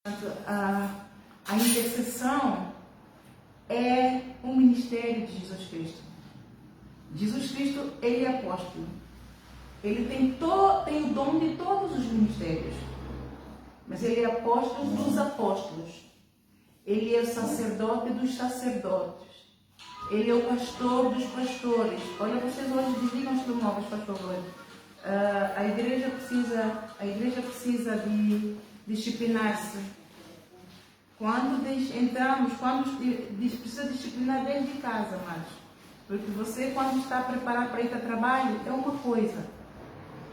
A intercessão é um ministério de Jesus Cristo. Jesus Cristo, ele é apóstolo. Ele tem o dom de todos os ministérios. Mas ele é apóstolo dos apóstolos. Ele é o sacerdote dos sacerdotes. Ele é o pastor dos pastores. Olha, vocês hoje desligam os telemóveis, por favor. A igreja precisa de disciplinar-se. Quando precisa disciplinar desde casa, mas porque você, quando está preparado para ir para trabalho, é uma coisa.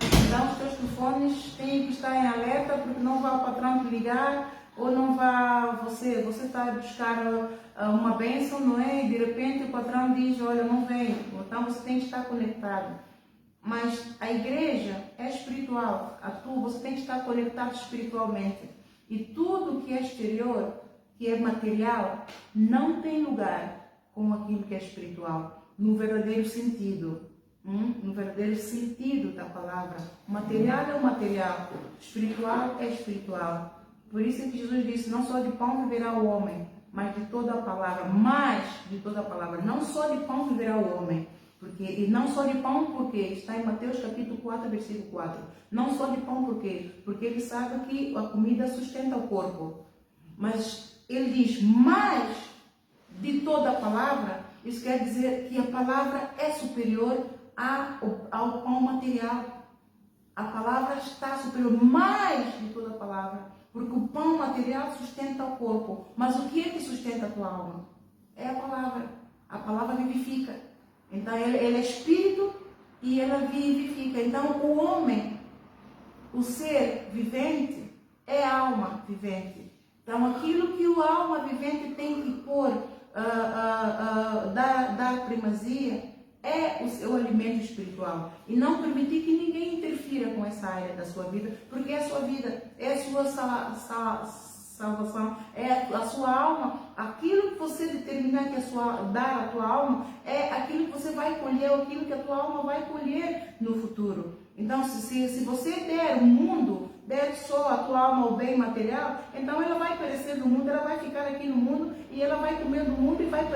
Então, os teus telefones têm que estar em alerta, porque não vai o patrão te ligar, ou não vai você está a buscar uma bênção, não é? E de repente o patrão diz, olha, não vem. Então, você tem que estar conectado. Mas a igreja é espiritual. Você tem que estar conectado espiritualmente. E tudo que é exterior, que é material, não tem lugar com aquilo que é espiritual. No verdadeiro sentido. No verdadeiro sentido da palavra. O material é o material. O espiritual é espiritual. Por isso é que Jesus disse, não só de pão viverá o homem, mas de toda a palavra. Mais de toda a palavra. Não só de pão viverá o homem. E não só de pão, porque está em Mateus capítulo 4, versículo 4. Não só de pão, por quê? Porque ele sabe que a comida sustenta o corpo. Mas ele diz, mais de toda a palavra, isso quer dizer que a palavra é superior ao pão material. A palavra está superior, mais de toda a palavra. Porque o pão material sustenta o corpo. Mas o que é que sustenta a tua alma? É a palavra. A palavra vivifica. Então, ele é espírito e ela vivifica. Então, o homem, o ser vivente, é a alma vivente. Então, aquilo que o alma vivente tem que pôr, dar primazia, é o seu alimento espiritual. E não permitir que ninguém interfira com essa área da sua vida, porque é a sua vida, é a sua salvação, é a sua alma. Aquilo que você determinar dar à tua alma é aquilo que você vai colher, aquilo que a tua alma vai colher no futuro. Então, se você der o mundo, der só a tua alma o bem material, então ela vai perecer do mundo, ela vai ficar aqui no mundo e ela vai comer do mundo e vai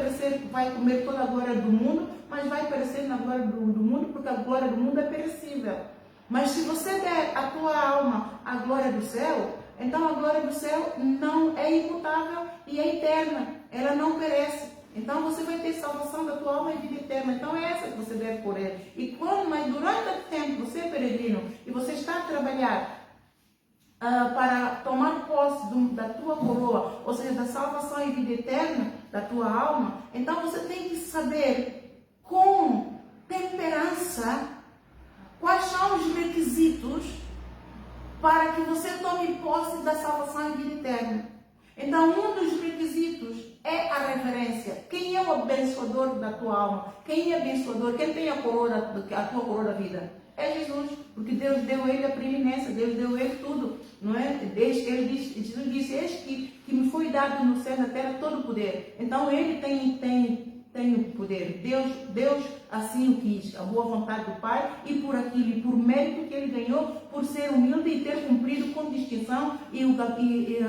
comer toda a glória do mundo, mas vai perecer na glória do mundo, porque a glória do mundo é perecível. Mas se você der a tua alma a glória do céu, então a glória do céu não é imutável e é eterna, ela não perece. Então você vai ter salvação da tua alma e vida eterna. Então é essa que você deve correr. Mas durante o tempo você é peregrino e você está a trabalhar para tomar posse da tua coroa, ou seja, da salvação e vida eterna da tua alma, então você tem que saber com temperança quais são os requisitos para que você tome posse da salvação e vida eterna. Então, um dos requisitos é a reverência. Quem é o abençoador da tua alma? Quem é abençoador? Quem tem a tua coroa da vida? É Jesus, porque Deus deu ele a preeminência, Deus deu ele tudo, não é? Jesus disse, eis que me foi dado no céu e na terra todo o poder. Então, ele tem o poder. Deus assim o quis, a boa vontade do Pai, e por aquilo, e por mérito que ele ganhou, por ser humilde e ter cumprido com distinção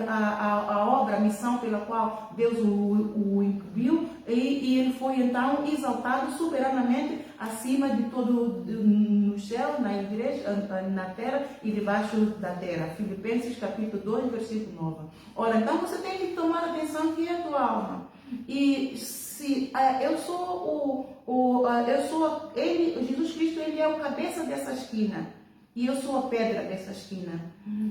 a obra, a missão pela qual Deus o incumbiu, e ele foi então exaltado soberanamente acima de todo no céu, na igreja, na terra e debaixo da terra. Filipenses capítulo 2, versículo 9. Ora, então você tem que tomar atenção que é a tua alma. E Jesus Cristo, ele é o cabeça dessa esquina e eu sou a pedra dessa esquina.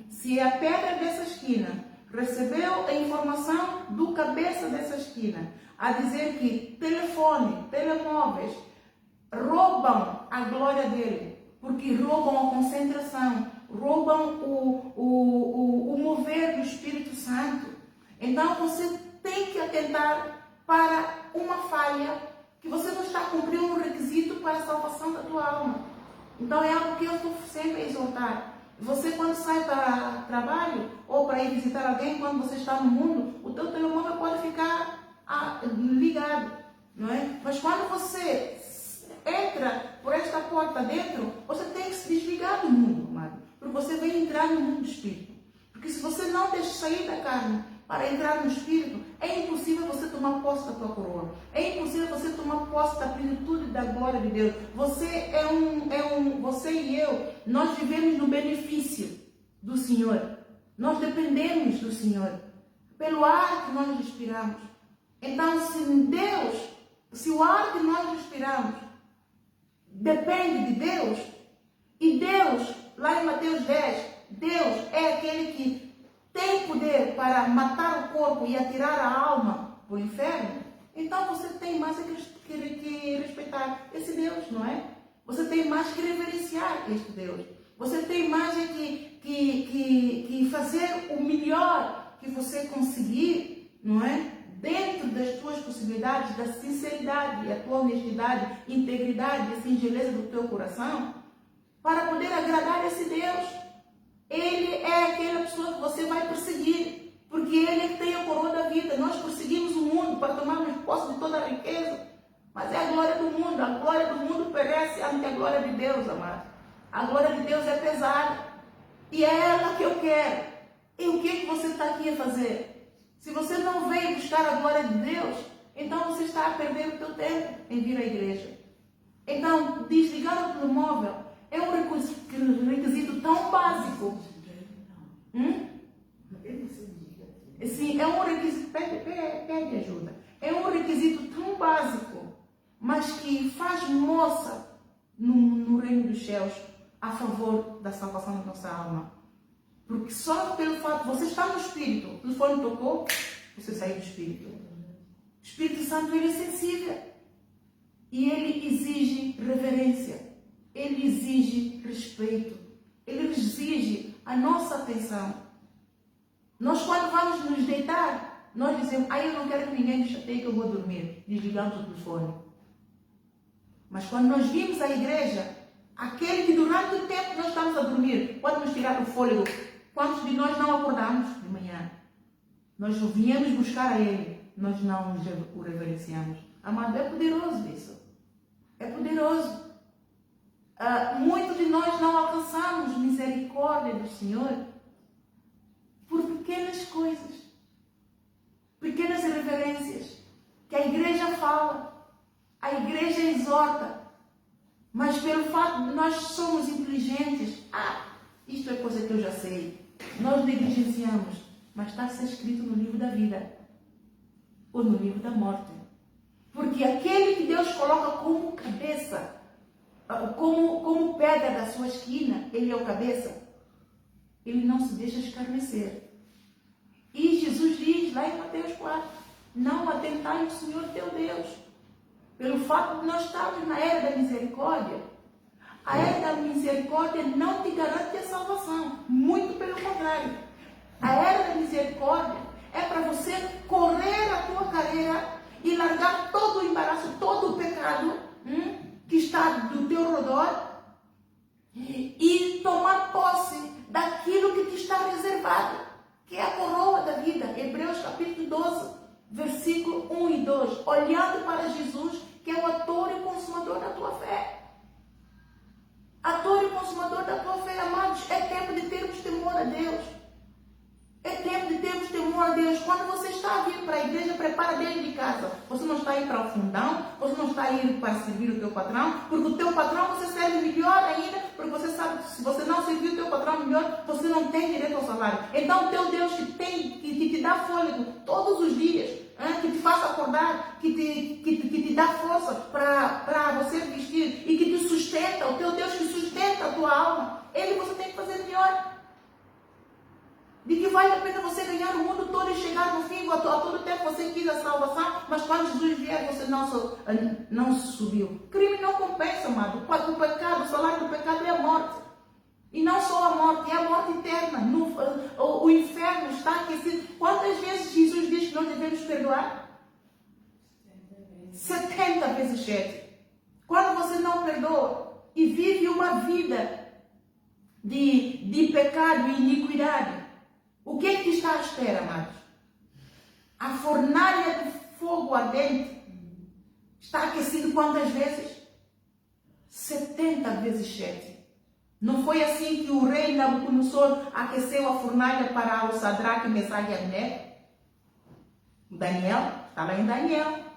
Se a pedra dessa esquina recebeu a informação do cabeça dessa esquina a dizer que telemóveis roubam a glória dele, porque roubam a concentração, roubam o mover do Espírito Santo, então você tem que atentar para uma falha, que você não está cumprindo um requisito para a salvação da tua alma. Então é algo que eu estou sempre a exortar. Você, quando sai para trabalho ou para ir visitar alguém, quando você está no mundo, o teu telemóvel pode ficar ligado, não é? Mas quando você entra por esta porta dentro, você tem que se desligar do mundo, amado, porque você vem entrar no mundo do Espírito. Porque se você não deixa sair da carne para entrar no Espírito, é impossível você tomar posse da tua coroa. É impossível você tomar posse da plenitude da glória de Deus. Você e eu, nós vivemos no benefício do Senhor. Nós dependemos do Senhor. Pelo ar que nós respiramos. Então, se o ar que nós respiramos depende de Deus, e Deus, lá em Mateus 10, Deus é aquele que tem poder para matar o corpo e atirar a alma para o inferno, então você tem mais que respeitar esse Deus, não é? Você tem mais que reverenciar este Deus. Você tem mais que fazer o melhor que você conseguir, não é? Dentro das tuas possibilidades, da sinceridade, a tua honestidade, integridade e singeleza do teu coração, para poder agradar esse Deus. Ele é aquela pessoa que você vai perseguir, porque Ele é que tem a coroa da vida. Nós perseguimos o mundo para tomarmos posse de toda a riqueza, mas é a glória do mundo. A glória do mundo perece ante a glória de Deus, amado. A glória de Deus é pesada, e é ela que eu quero. E o que você está aqui a fazer? Se você não veio buscar a glória de Deus, então você está a perder o teu tempo em vir à igreja. Então, desligar o telemóvel é um requisito tão básico. Sim, é um requisito, pede ajuda. É um requisito tão básico, mas que faz moça no reino dos céus a favor da salvação da nossa alma. Porque só pelo fato de você estar no Espírito, o telefone tocou, você saiu do Espírito. O Espírito Santo, ele é sensível. E ele exige reverência. Ele exige respeito. Ele exige a nossa atenção. Nós, quando vamos nos deitar, nós dizemos, eu não quero que ninguém me chateie que eu vou dormir. Desligamos o telefone. Mas quando nós vimos a igreja, aquele que durante o tempo que nós estamos a dormir, pode nos tirar o fôlego. Quantos de nós não acordamos de manhã? Nós viemos buscar a Ele, nós não o reverenciamos. Amado, é poderoso isso. É poderoso. Muitos de nós não alcançamos misericórdia do Senhor por pequenas coisas, pequenas reverências, que a igreja fala, a igreja exorta, mas pelo fato de nós somos inteligentes, isto é coisa que eu já sei, nós negligenciamos, mas está a ser escrito no livro da vida, ou no livro da morte. Porque aquele que Deus coloca como cabeça, como pedra da sua esquina, ele é o cabeça, ele não se deixa escarnecer. E Jesus diz lá em Mateus 4, não atentai ao Senhor teu Deus. Pelo fato de nós estarmos na era da misericórdia, a era da misericórdia não te garante a salvação, muito pelo contrário. A era da misericórdia é para você correr a tua carreira e largar todo o embaraço, todo o pecado que está do teu redor e tomar posse daquilo que te está reservado, que é a coroa da vida. Hebreus capítulo 12, versículo 1 e 2. Olhando para Jesus, que é o autor e consumador da tua fé. Autor e consumador da tua fé, amados, é tempo de termos temor a Deus. É tempo de termos temor a Deus. Quando você está a vir para a igreja, prepara dentro de casa. Você não está a ir para o fundão, você não está a ir para servir o teu patrão, porque o teu patrão você serve melhor ainda, porque você sabe que se você não servir o teu patrão melhor, você não tem direito ao salário. Então o teu Deus que te dá fôlego todos os dias, que te faça acordar, que te dá força para você vestir e que te sustenta, o teu Deus que sustenta a tua alma, ele você tem que fazer melhor. De que vale a pena você ganhar o mundo todo e chegar no fim, a todo tempo você quis a salvação, mas quando Jesus vier você não subiu. Crime não compensa, amado. O pecado, o salário do pecado é a morte. E não só a morte, é a morte eterna. O inferno está aquecido. Quantas vezes Jesus diz que nós devemos perdoar? 70 vezes 7. Quando você não perdoa e vive uma vida de pecado e iniquidade, o que é que está à espera, amados? A fornalha de fogo ardente está aquecido quantas vezes? 70 vezes 7. Não foi assim que o rei Nabucodonosor aqueceu a fornalha para o Sadraque, Mesaque e Abednego? Daniel, está lá em Daniel.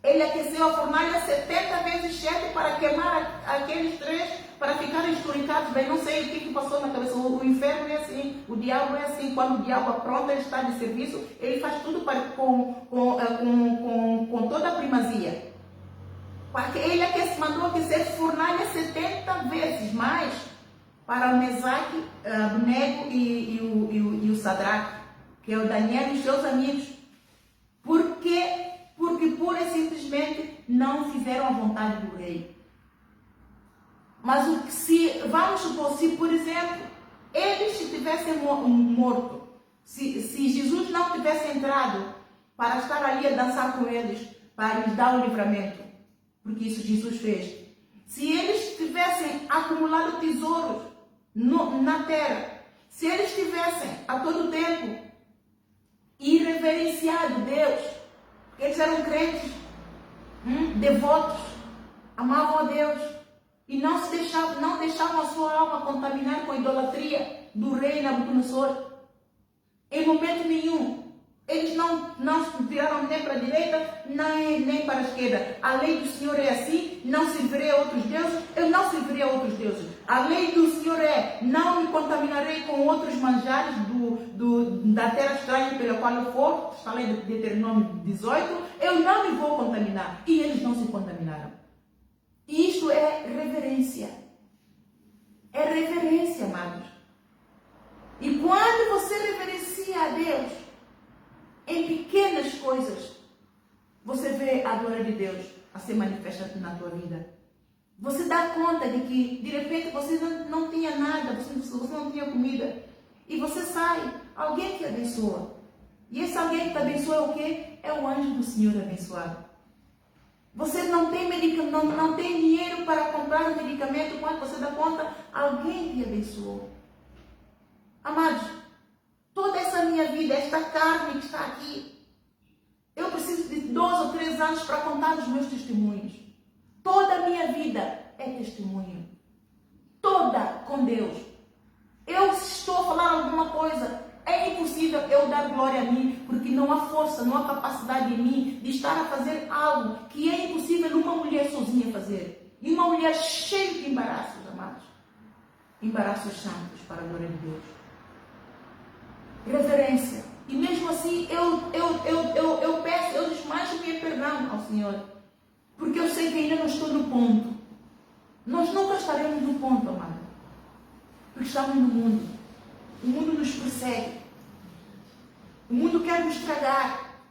Ele aqueceu a fornalha 70 vezes 7 para queimar aqueles três, para ficarem esturricados. Bem, não sei o que passou na cabeça. O inferno é assim, o diabo é assim. Quando o diabo apronta, ele está de serviço, ele faz tudo com toda a primazia. Ele mandou aquecer fornalha 70 vezes mais para o Mesaque, Abednego e o Sadraque, que é o Daniel e os seus amigos. Por quê? Porque pura e simplesmente não fizeram a vontade do rei. Mas vamos supor, se por exemplo, eles tivessem morto, se Jesus não tivesse entrado para estar ali a dançar com eles, para lhes dar o livramento, porque isso Jesus fez. Se eles tivessem acumulado tesouros na terra, se eles tivessem a todo tempo irreverenciado Deus, eles eram crentes, devotos, amavam a Deus e não deixavam a sua alma contaminar com a idolatria do rei Nabucodonosor. Em momento nenhum. Eles não viraram nem para a direita, nem para a esquerda. A lei do Senhor é assim, não servirei a outros deuses, eu não servirei a outros deuses. A lei do Senhor é, não me contaminarei com outros manjares da terra estranha pela qual eu for, está lá em Deuteronômio 18, eu não me vou contaminar. E eles não se contaminaram. E isto é reverência. É reverência, amados. E quando você reverencia a Deus, em pequenas coisas, você vê a glória de Deus a ser manifestada na tua vida. Você dá conta de que, de repente, você não tinha nada, você não tinha comida. E você sai, alguém te abençoa. E esse alguém que te abençoa é o quê? É o anjo do Senhor abençoado. Você não tem não tem dinheiro para comprar um medicamento, quando você dá conta, alguém te abençoou. Amados, toda essa minha vida, esta carne que está aqui, eu preciso de 2 ou 3 anos para contar os meus testemunhos. Toda a minha vida é testemunho. Toda com Deus. Eu, se estou a falar alguma coisa, é impossível eu dar glória a mim, porque não há força, não há capacidade em mim de estar a fazer algo que é impossível uma mulher sozinha fazer. E uma mulher cheia de embaraços, amados. Embaraços santos para a glória de Deus. Reverência. E mesmo assim, eu peço, eu desmancho minha perdão ao Senhor. Porque eu sei que ainda não estou no ponto. Nós nunca estaremos no ponto, amado. Porque estamos no mundo. O mundo nos persegue. O mundo quer nos estragar.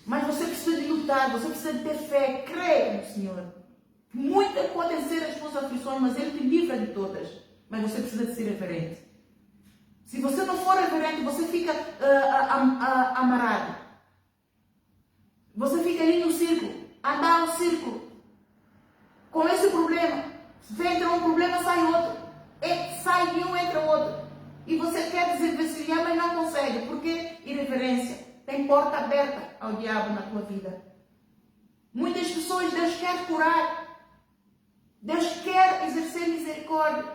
Mas você precisa de lutar, você precisa de ter fé, crer no Senhor. Muitas podem ser as suas aflições, mas Ele te livra de todas. Mas você precisa de ser reverente. Se você não for reverente, você fica amarrado. Você fica ali no círculo, andar no círculo. Com esse problema, entra um problema, sai outro. Sai de um, entra outro. E você quer desvencilhar, mas não consegue. Por quê? Irreverência. Tem porta aberta ao diabo na tua vida. Muitas pessoas Deus quer curar. Deus quer exercer misericórdia.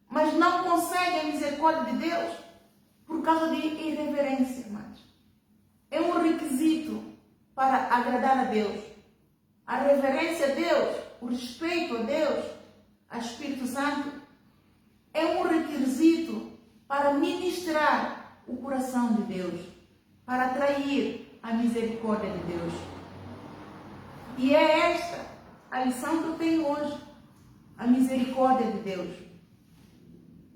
Mas não consegue a misericórdia de Deus por causa de irreverência, irmãos. É um requisito para agradar a Deus. A reverência a Deus, o respeito a Deus, a Espírito Santo, é um requisito para ministrar o coração de Deus, para atrair a misericórdia de Deus. E é esta a lição que eu tenho hoje, a misericórdia de Deus.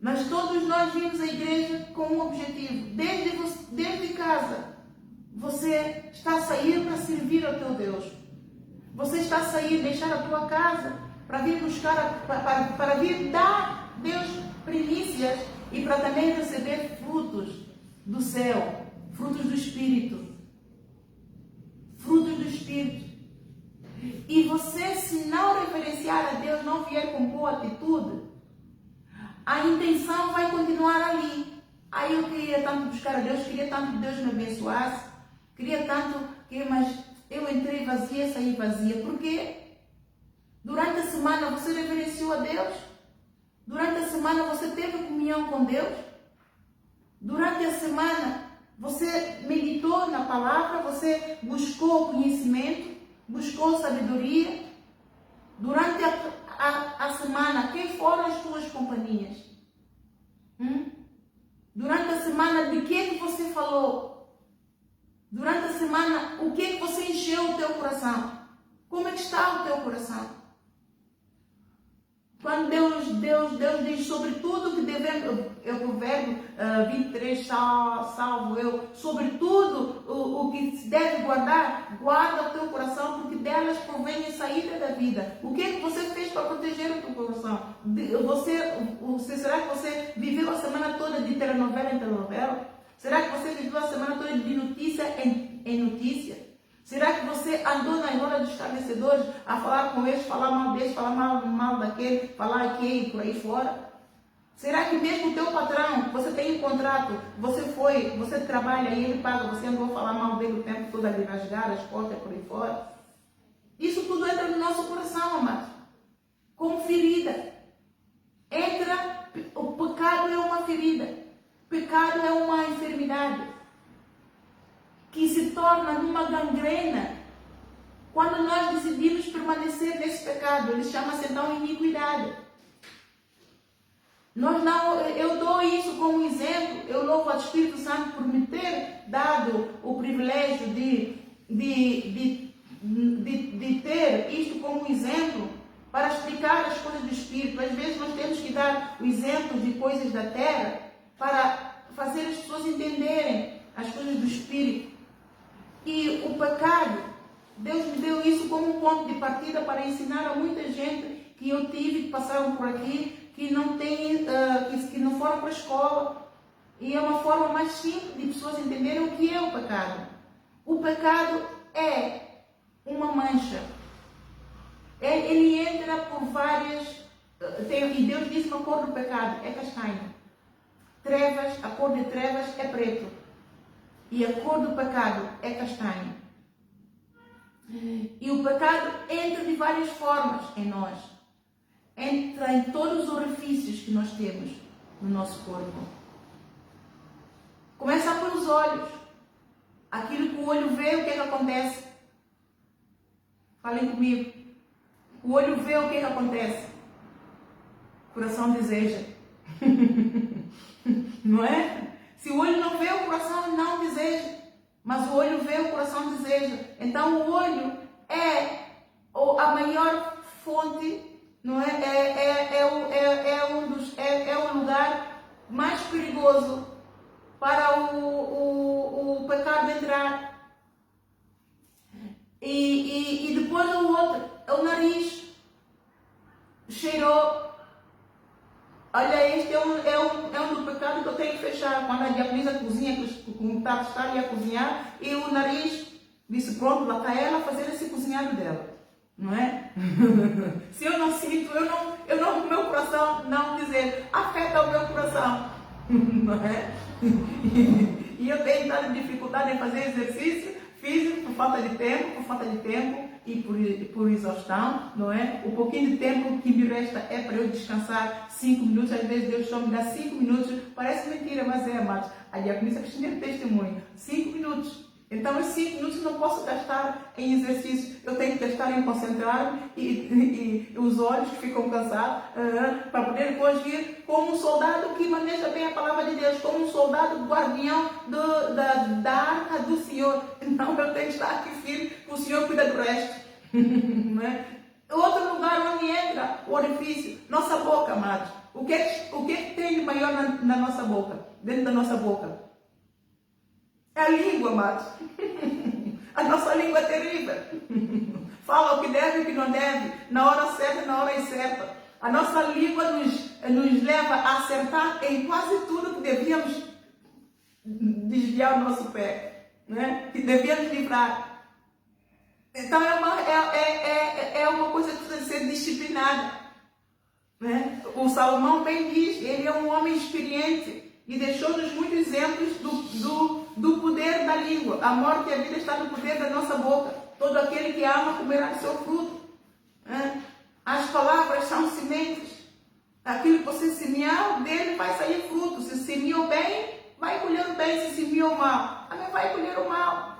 Mas todos nós vimos a igreja com um objetivo. Desde casa, você está a sair para servir ao teu Deus. Você está a sair, deixar a tua casa para vir buscar, para vir dar Deus primícias e para também receber frutos do céu, frutos do Espírito. Frutos do Espírito. E você, se não reverenciar a Deus, não vier com boa atitude, a intenção vai continuar ali. Aí eu queria tanto buscar a Deus, queria tanto que Deus me abençoasse, queria tanto que, mas eu entrei vazia, saí vazia. Por quê? Durante a semana você reverenciou a Deus? Durante a semana você teve comunhão com Deus? Durante a semana você meditou na palavra? Você buscou conhecimento? Buscou sabedoria? Durante a semana, quem foram as tuas companhias? Durante a semana, de que você falou? Durante a semana, o que você encheu o teu coração? Como é que está o teu coração? Quando Deus diz sobre tudo que devemos, é o provérbio 23, salvo eu, sobre tudo o que se deve guardar, guarda o teu coração, porque delas provém a saída da vida. O que é que você fez para proteger o teu coração? Será que você viveu a semana toda de telenovela em telenovela? Será que você viveu a semana toda de notícia em notícia? Será que você andou nas rodas dos escarnecedores a falar com eles, falar mal deles, falar mal daquele, falar aquele, por aí fora? Será que mesmo o teu patrão, você tem um contrato, você trabalha e ele paga, você andou a falar mal dele o tempo todo, a lhe rasgar as portas por aí fora? Isso tudo entra no nosso coração, amados, como ferida. O pecado é uma ferida, o pecado é uma enfermidade que se torna numa gangrena quando nós decidimos permanecer nesse pecado. Ele chama-se então iniquidade. Eu dou isso como exemplo. Eu louvo ao Espírito Santo por me ter dado o privilégio de ter isto como exemplo para explicar as coisas do Espírito. Às vezes nós temos que dar o exemplo de coisas da terra para fazer as pessoas entenderem as coisas do Espírito. E o pecado, Deus me deu isso como um ponto de partida para ensinar a muita gente que eu tive, que passaram por aqui, que não foram para a escola. E é uma forma mais simples de pessoas entenderem o que é o pecado. O pecado é uma mancha. Ele entra por várias... E Deus disse que a cor do pecado é castanho. A cor de trevas é preto. E a cor do pecado é castanho. E o pecado entra de várias formas em nós. Entra em todos os orifícios que nós temos no nosso corpo. Começa pelos olhos. Aquilo que o olho vê, o que é que acontece? Falem comigo. O olho vê, o que é que acontece? O coração deseja. Não é? Se o olho não vê, o coração não deseja. Mas o olho vê, o coração deseja. Então o olho é a maior fonte, não é? É o lugar mais perigoso para o pecado entrar. E depois o outro é o nariz. Cheirou. Olha, este é um do pecado que eu tenho que fechar. Quando a diaconisa cozinha, que está ali a cozinhar, e o nariz disse, pronto, lá está ela a fazer esse cozinhado dela. Não é? Se eu não sinto, o meu coração não dizer, afeta o meu coração. Não é? E eu tenho dado dificuldade em fazer exercício físico por falta de tempo e por exaustão, não é? O pouquinho de tempo que me resta é para eu descansar 5 minutos, às vezes Deus só me dá 5 minutos, parece mentira, mas é, amados. A diaconisa Cristina testemunho, 5 minutos. Então, os 5 minutos não posso gastar em exercício, eu tenho que gastar em concentrar e os olhos que ficam cansados para poder depois vir como um soldado que maneja bem a palavra de Deus, como um soldado guardião da arca do Senhor. Então, eu tenho que estar aqui firme, o Senhor cuida do resto. Não é? Outro lugar onde entra o orifício, nossa boca, amados. O que tem de maior na nossa boca, dentro da nossa boca? É a língua, amados. A nossa língua é terrível. Fala o que deve e o que não deve, na hora certa e na hora incerta. A nossa língua nos leva a acertar em quase tudo que devíamos desviar o nosso pé, né? Que devíamos livrar. Então é uma coisa que precisa ser disciplinada. Né? O Salomão bem diz, ele é um homem experiente e deixou-nos muitos exemplos do poder da língua. A morte e a vida está no poder da nossa boca. Todo aquele que ama comerá do seu fruto. As palavras são sementes. Aquilo que você semear, dele vai sair fruto. Se semeou bem, vai colher o bem. Se semeou mal, também vai colher o mal.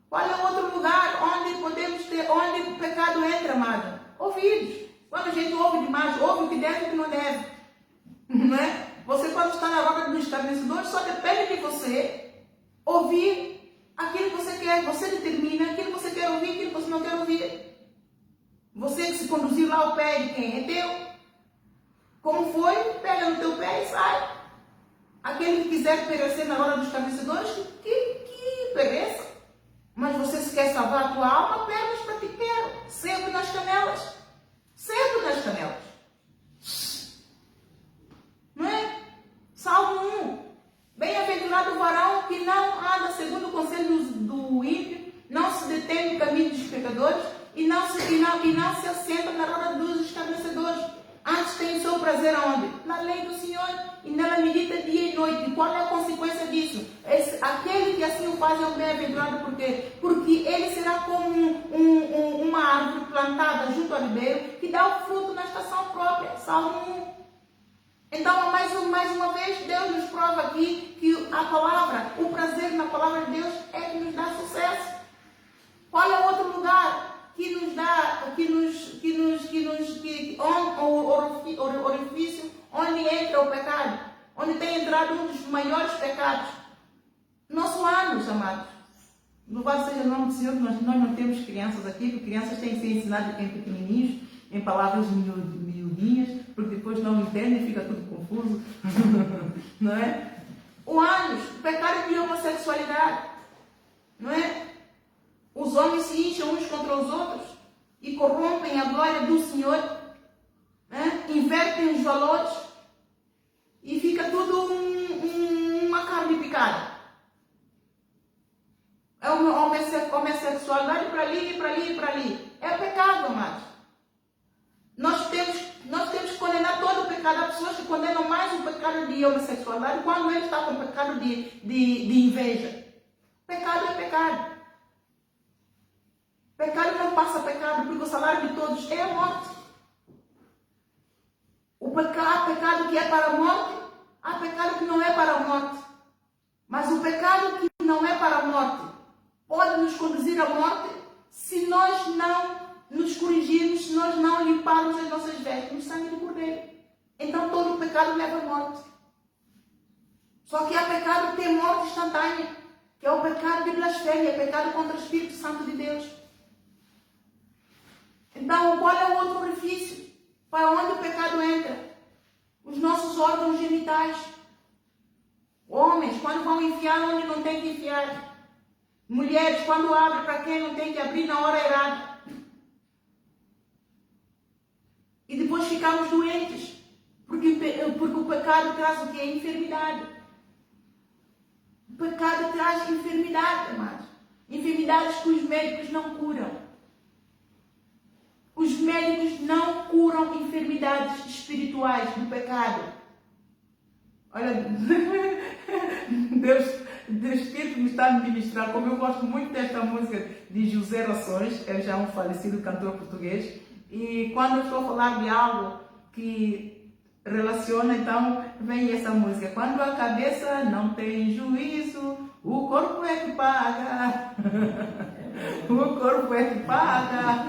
Qual é o outro lugar onde podemos ter, onde o pecado entra, amado? Ouvidos. Quando a gente ouve demais, ouve o que deve e o que não deve. Não é? Você, quando está na roda dos estabelecidos, só depende de você ouvir aquilo que você quer. Você determina aquilo que você quer ouvir e aquilo que você não quer ouvir. Você que se conduzir lá o pé de quem? É teu. Como foi, pega no teu pé e sai. Aquele que quiser perecer na hora dos estabelecidos, que pereça. Mas você se quer salvar a tua alma, pernas para ti quero. Sempre nas canelas. Sempre nas canelas. Não é? Salmo 1. Bem-aventurado o varão que não anda segundo o conselho do ímpio, não se detém no caminho dos pecadores e não se assenta na roda dos escarnecedores. Antes tem o seu prazer aonde? Na lei do Senhor, e nela medita dia e noite. E qual é a consequência disso? Aquele que assim o faz é um bem-aventurado, por quê? Porque ele será como uma árvore plantada junto ao ribeiro, que dá o fruto na estação própria. Salmo 1. Então, mais uma vez, Deus nos prova aqui que a palavra, o prazer na palavra de Deus é que nos dá sucesso. Qual é o outro lugar que nos dá, o orifício onde entra o pecado? Onde tem entrado um dos maiores pecados? Nosso ânus, amados. Louvado seja o nome do Senhor, nós não temos crianças aqui, porque crianças têm que ser ensinadas em pequenininhos, em palavras miudinhas, porque depois não entendem e fica tudo confuso. Não é? O ânus, o pecado de homossexualidade. Não é? Os homens se incham uns contra os outros e corrompem a glória do Senhor, né? Invertem os valores e fica tudo uma carne picada. É uma homossexualidade para ali, para ali, para ali. É pecado, amados. Nós temos que condenar todo o pecado. Há pessoas que condenam mais o pecado de homossexualidade quando ele está com o pecado de inveja. Pecado é pecado. Pecado não passa pecado, porque o salário de todos é a morte. Há pecado que é para a morte, há pecado que não é para a morte. Mas o pecado que não é para a morte pode nos conduzir à morte se nós não nos corrigirmos, se nós não limparmos as nossas vestes no sangue do Cordeiro. Então todo o pecado leva à morte. Só que há pecado que tem morte instantânea, que é o pecado de blasfêmia, pecado contra o Espírito Santo de Deus. Então, qual é o outro orifício para onde o pecado entra? Os nossos órgãos genitais. Homens, quando vão enfiar onde não tem que enfiar. Mulheres, quando abrem para quem não tem que abrir na hora errada. E depois ficamos doentes, porque o pecado traz o quê? Enfermidade. O pecado traz enfermidade, amados. Enfermidades que os médicos não curam. Os médicos não curam enfermidades espirituais do pecado. Olha, Deus, o Espírito me está a ministrar, como eu gosto muito desta música de José Rações, que é já um falecido cantor português, e quando eu estou a falar de algo que relaciona, então vem essa música. Quando a cabeça não tem juízo, o corpo é que paga. O corpo é que paga.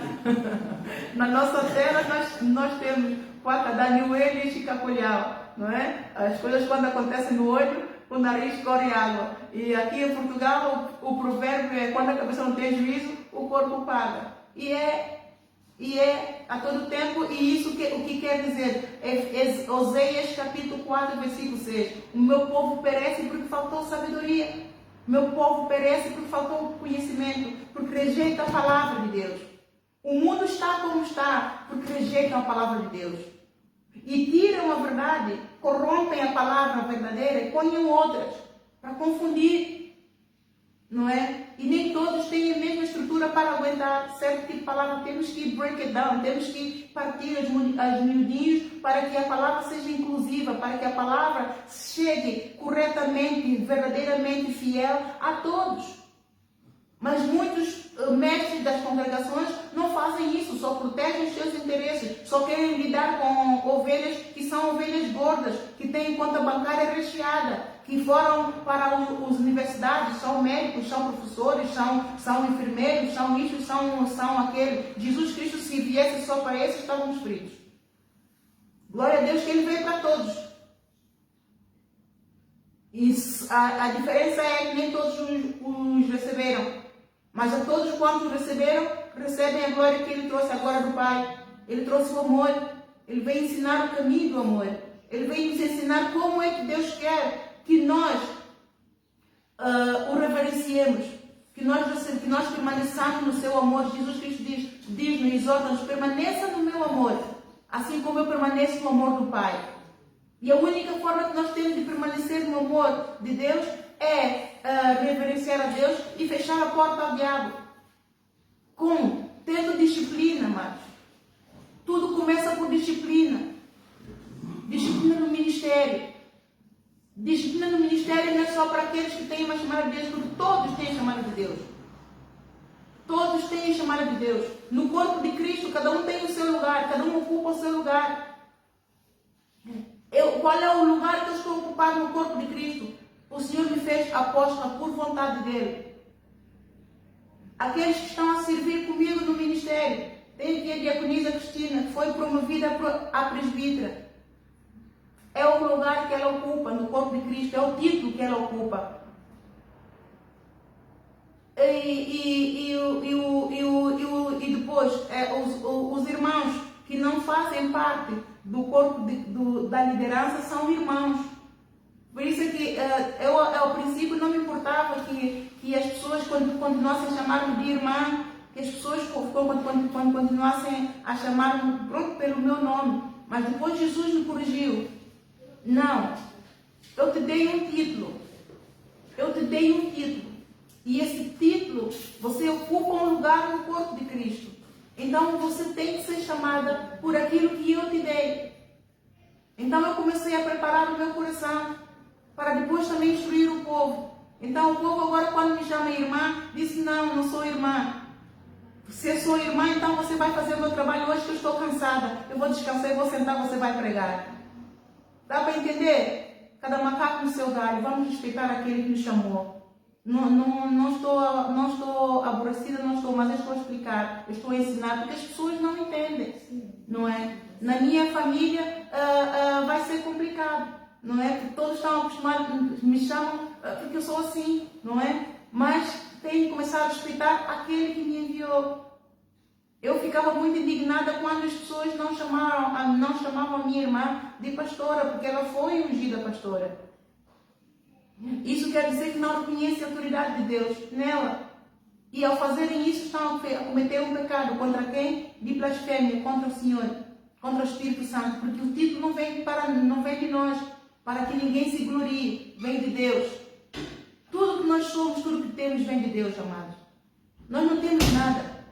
Na nossa terra nós temos Quaca da Niuele e Chicacolhau, não é? As coisas quando acontecem no olho, o nariz corre água. E aqui em Portugal o provérbio é: quando a cabeça não tem juízo, o corpo paga. E é a todo tempo, e isso o que quer dizer? Oséias capítulo 4, versículo 6. O meu povo perece porque faltou sabedoria. Meu povo perece porque faltou conhecimento, porque rejeita a palavra de Deus. O mundo está como está porque rejeitam a palavra de Deus. E tiram a verdade, corrompem a palavra verdadeira e põem outras para confundir. Não é? E nem todos têm a mesma estrutura para aguentar certo tipo de palavra. Temos que break it down, temos que partir as miudinhos para que a palavra seja inclusiva, para que a palavra chegue corretamente, verdadeiramente fiel a todos. Mas muitos mestres das congregações não fazem isso, só protegem os seus interesses, só querem lidar com ovelhas que são ovelhas gordas, que têm conta bancária recheada, que foram para as universidades, são médicos, são professores, são enfermeiros, são isso, são aquele. Jesus Cristo, se viesse só para esses, estávamos fritos. Glória a Deus que Ele veio para todos. E a diferença é que nem todos os receberam. Mas a todos quantos receberam, recebem a glória que Ele trouxe agora do Pai. Ele trouxe o amor. Ele veio ensinar o caminho do amor. Ele veio nos ensinar como é que Deus quer que nós o reverenciemos. Que nós permaneçamos no seu amor. Jesus Cristo diz-nos, exorta-nos, permaneça no meu amor. Assim como eu permaneço no amor do Pai. E a única forma que nós temos de permanecer no amor de Deus é reverenciar a Deus e fechar a porta ao diabo. Como? Tendo disciplina, amados. Tudo começa por disciplina. Disciplina no ministério. Disciplina no ministério não é só para aqueles que têm uma chamada de Deus, porque todos têm a chamada de Deus. Todos têm a chamada de Deus. No corpo de Cristo, cada um tem o seu lugar, cada um ocupa o seu lugar. Qual é o lugar que eu estou ocupado no corpo de Cristo? O Senhor me fez apóstola por vontade dEle. Aqueles que estão a servir comigo no ministério. Tem aqui a diaconisa Cristina, que foi promovida a presbítera. É o lugar que ela ocupa no corpo de Cristo, é o título que ela ocupa. E depois, os irmãos que não fazem parte do corpo da liderança são irmãos. Por isso é que eu ao princípio não me importava que as pessoas continuassem a chamar-me de irmã, que as pessoas continuassem a chamar-me pelo meu nome. Mas depois Jesus me corrigiu. Não, eu te dei um título. Eu te dei um título. E esse título, você ocupa um lugar no corpo de Cristo. Então você tem que ser chamada por aquilo que eu te dei. Então eu comecei a preparar o meu coração para depois também instruir o povo. Então o povo agora, quando me chama irmã, disse: não sou irmã. Se eu sou irmã, então você vai fazer o meu trabalho hoje que eu estou cansada. Eu vou descansar, eu vou sentar, você vai pregar. Dá para entender? Cada macaco no seu galho. Vamos respeitar aquele que nos chamou. Não estou aborrecida, não estou, mas eu estou a explicar, eu estou a ensinar, porque as pessoas não entendem, não é? Na minha família vai ser complicado, não é? Porque todos estão acostumados, me chamam porque eu sou assim, não é? Mas tenho que começar a respeitar aquele que me enviou. Eu ficava muito indignada quando as pessoas não chamavam a minha irmã de pastora, porque ela foi ungida pastora. Isso quer dizer que não reconhecem a autoridade de Deus nela. E ao fazerem isso estão a cometer um pecado. Contra quem? De blasfêmia, contra o Senhor, contra o Espírito Santo. Porque o título não vem de nós, para que ninguém se glorie. Vem de Deus. Tudo que nós somos, tudo que temos vem de Deus, amados. Nós não temos nada.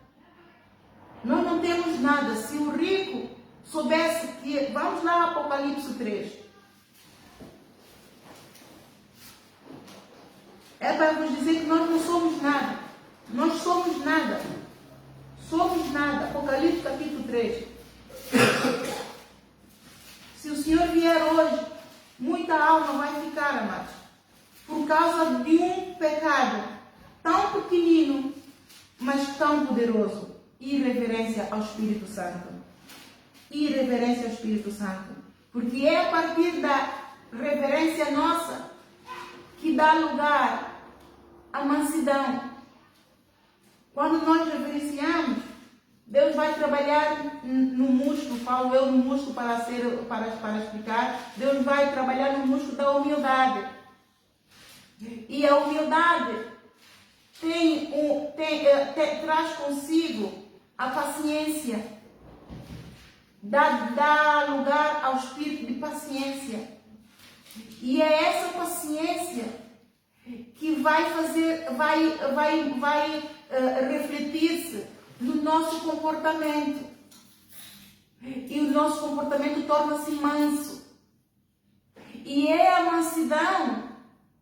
Nós não temos nada. Se o rico soubesse que... Vamos lá, Apocalipse 3. É para vos dizer que nós não somos nada. Nós somos nada. Somos nada. Apocalipse capítulo 3. Se o Senhor vier hoje, muita alma vai ficar, amados, por causa de um pecado tão pequenino, mas tão poderoso. Irreverência ao Espírito Santo. Irreverência ao Espírito Santo. Porque é a partir da reverência nossa que dá lugar à mansidão. Quando nós reverenciamos, Deus vai trabalhar no músculo, falo eu no músculo para explicar, Deus vai trabalhar no músculo da humildade. E a humildade traz consigo a paciência, dá lugar ao espírito de paciência. E é essa paciência que vai refletir-se no nosso comportamento. E o nosso comportamento torna-se manso. E é a mansidão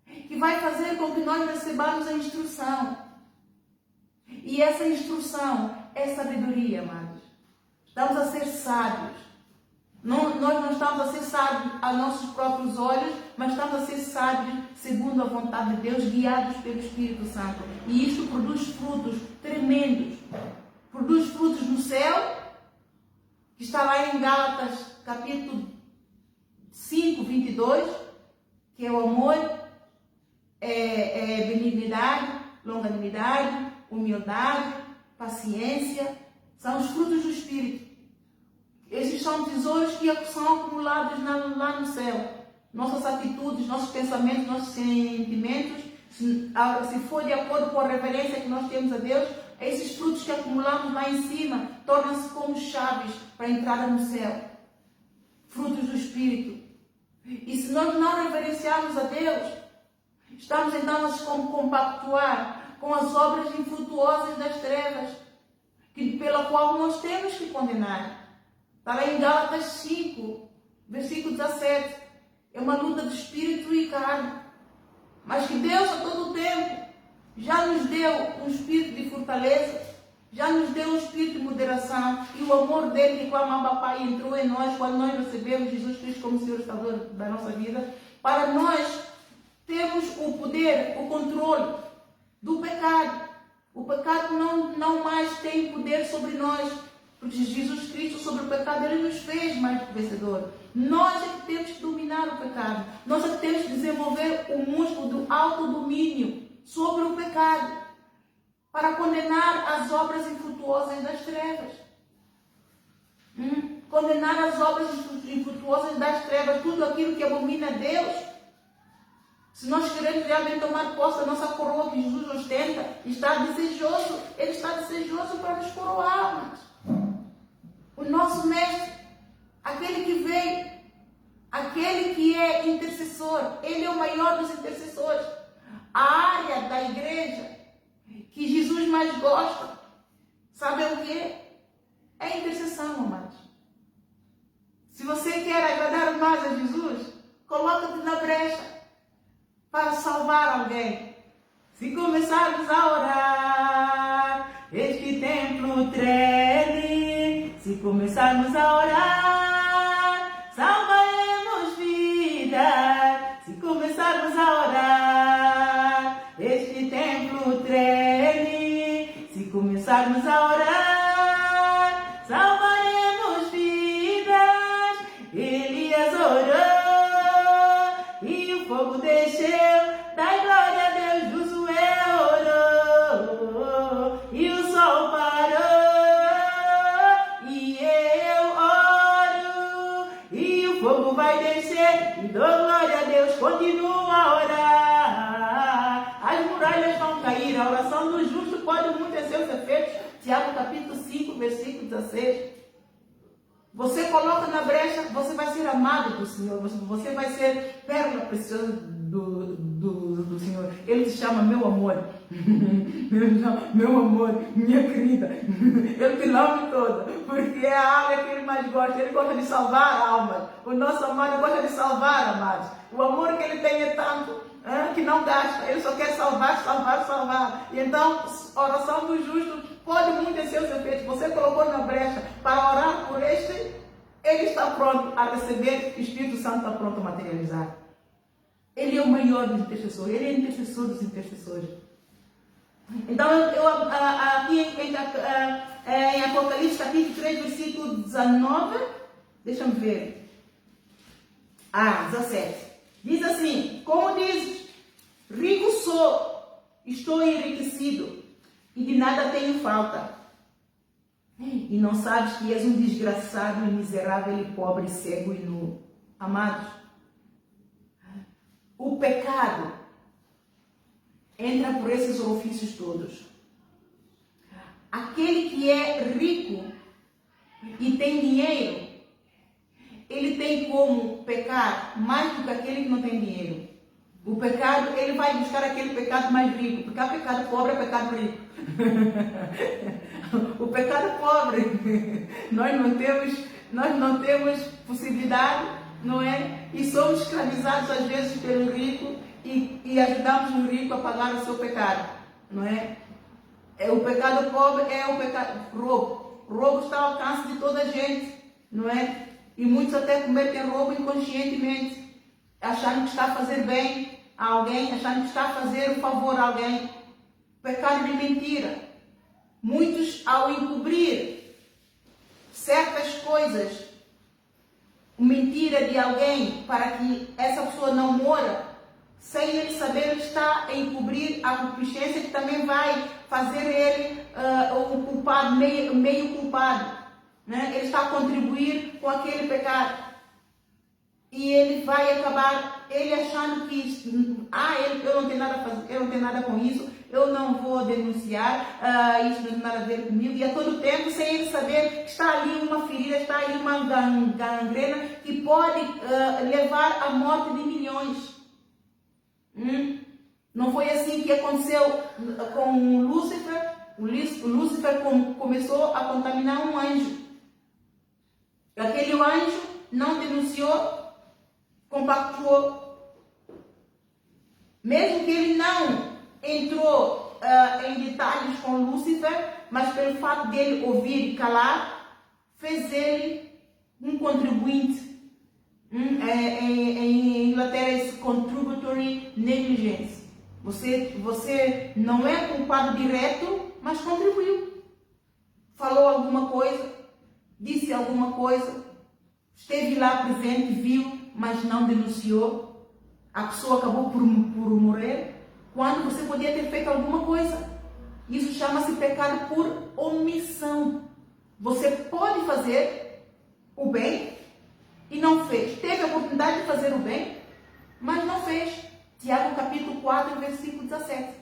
que vai fazer com que nós recebamos a instrução. E essa instrução é sabedoria, amados. Estamos a ser sábios. Nós não estamos a ser sábios a nossos próprios olhos, mas estamos a ser sábios segundo a vontade de Deus, guiados pelo Espírito Santo. E isto produz frutos tremendos. Produz frutos no céu, que está lá em Gálatas, capítulo 5, 22, que é o amor, benignidade, longanimidade, humildade, paciência. São os frutos do Espírito. Esses são tesouros que são acumulados lá no céu. Nossas atitudes, nossos pensamentos, nossos sentimentos, se for de acordo com a reverência que nós temos a Deus, esses frutos que acumulamos lá em cima tornam-se como chaves para a entrada no céu. Frutos do Espírito. E se nós não reverenciarmos a Deus, estamos então a compactuar com as obras infrutuosas das trevas, pela qual nós temos que condenar. Está lá em Gálatas 5, versículo 17. É uma luta de espírito e carne. Mas que Deus a todo o tempo já nos deu um espírito de fortaleza, já nos deu um espírito de moderação, e o amor dele, que como Abba Pai entrou em nós quando nós recebemos Jesus Cristo como Senhor e Salvador da nossa vida, para nós termos o poder, o controle do pecado. O pecado não mais tem poder sobre nós, porque Jesus Cristo sobre o pecado, ele nos fez mais do que vencedor. Nós é que temos que dominar o pecado. Nós é que temos que desenvolver o músculo do autodomínio sobre o pecado, para condenar as obras infrutuosas das trevas. Condenar as obras infrutuosas das trevas, tudo aquilo que abomina a Deus. Se nós queremos realmente tomar posse da nossa coroa que Jesus ostenta, ele está desejoso para nos coroar. O nosso mestre, aquele que veio, aquele que é intercessor, ele é o maior dos intercessores. A área da igreja que Jesus mais gosta, sabe o que? É a intercessão, amados. Se você quer agradar mais a Jesus, coloca-te na brecha para salvar alguém. Se começarmos a orar, este templo treme. Se começarmos a orar, salvaremos vidas. Se começarmos a orar, este templo treme. Se começarmos a orar, salvaremos vidas. Elias orou e o fogo desceu. Dai glória a Deus, Josué orou e o sol parou. E eu oro e o fogo vai descer. E dou glória a Deus, continua a orar. As muralhas vão cair, a oração do justo pode muito ter seus efeitos. Tiago capítulo 5, versículo 16. Você coloca na brecha, você vai ser amado do Senhor, você vai ser pérola preciosa do Senhor. Ele te chama meu amor, meu amor, minha querida. Ele te ama toda, porque é a área que ele mais gosta. Ele gosta de salvar almas. O nosso amado gosta de salvar, amados. O amor que ele tem é tanto que não gasta. Ele só quer salvar, salvar, salvar. E então, a oração do justo pode muito ter seus efeitos. Você colocou na brecha para orar por este, ele está pronto a receber, o Espírito Santo está pronto a materializar. Ele é o maior dos intercessores, ele é o intercessor dos intercessores. Então, aqui em Apocalipse capítulo 3, versículo 19, deixa-me ver. 17. Diz assim: como dizes, rico sou, estou enriquecido, e de nada tenho falta. E não sabes que és um desgraçado, e miserável, e pobre, cego e nu. Amados, o pecado entra por esses orifícios todos. Aquele que é rico e tem dinheiro, ele tem como pecar mais do que aquele que não tem dinheiro. O pecado, ele vai buscar aquele pecado mais rico, porque o pecado pobre é pecado rico. O pecado pobre, nós não temos possibilidade, não é? E somos escravizados às vezes pelo rico e ajudamos o rico a pagar o seu pecado, não é? O pecado pobre é o pecado roubo. Roubo está ao alcance de toda a gente, não é? E muitos até cometem roubo inconscientemente, achando que está a fazer bem a alguém, achando que está a fazer um favor a alguém. Pecado de mentira. Muitos, ao encobrir certas coisas, mentira de alguém para que essa pessoa não mora, sem ele saber, ele está a encobrir a concupiscência que também vai fazer ele um culpado, meio culpado. Né? Ele está a contribuir com aquele pecado. E ele vai acabar, ele achando que eu não tenho nada a fazer, eu não tenho nada com isso, eu não vou denunciar, isso não tem nada a ver comigo. E a todo tempo, sem ele saber que está ali uma ferida, está ali uma gangrena que pode levar à morte de milhões. Não foi assim que aconteceu com Lúcifer. O Lúcifer começou a contaminar um anjo. Aquele anjo não denunciou, compactuou. Mesmo que ele não entrou em detalhes com Lúcifer, mas pelo fato dele ouvir e calar, fez ele um contribuinte. Em Inglaterra, esse contributory negligence. Você não é culpado direto, mas contribuiu. Falou alguma coisa, disse alguma coisa, esteve lá presente, viu, mas não denunciou. A pessoa acabou por morrer quando você podia ter feito alguma coisa. Isso chama-se pecado por omissão. Você pode fazer o bem e não fez. Teve a oportunidade de fazer o bem, mas não fez. Tiago capítulo 4, versículo 17.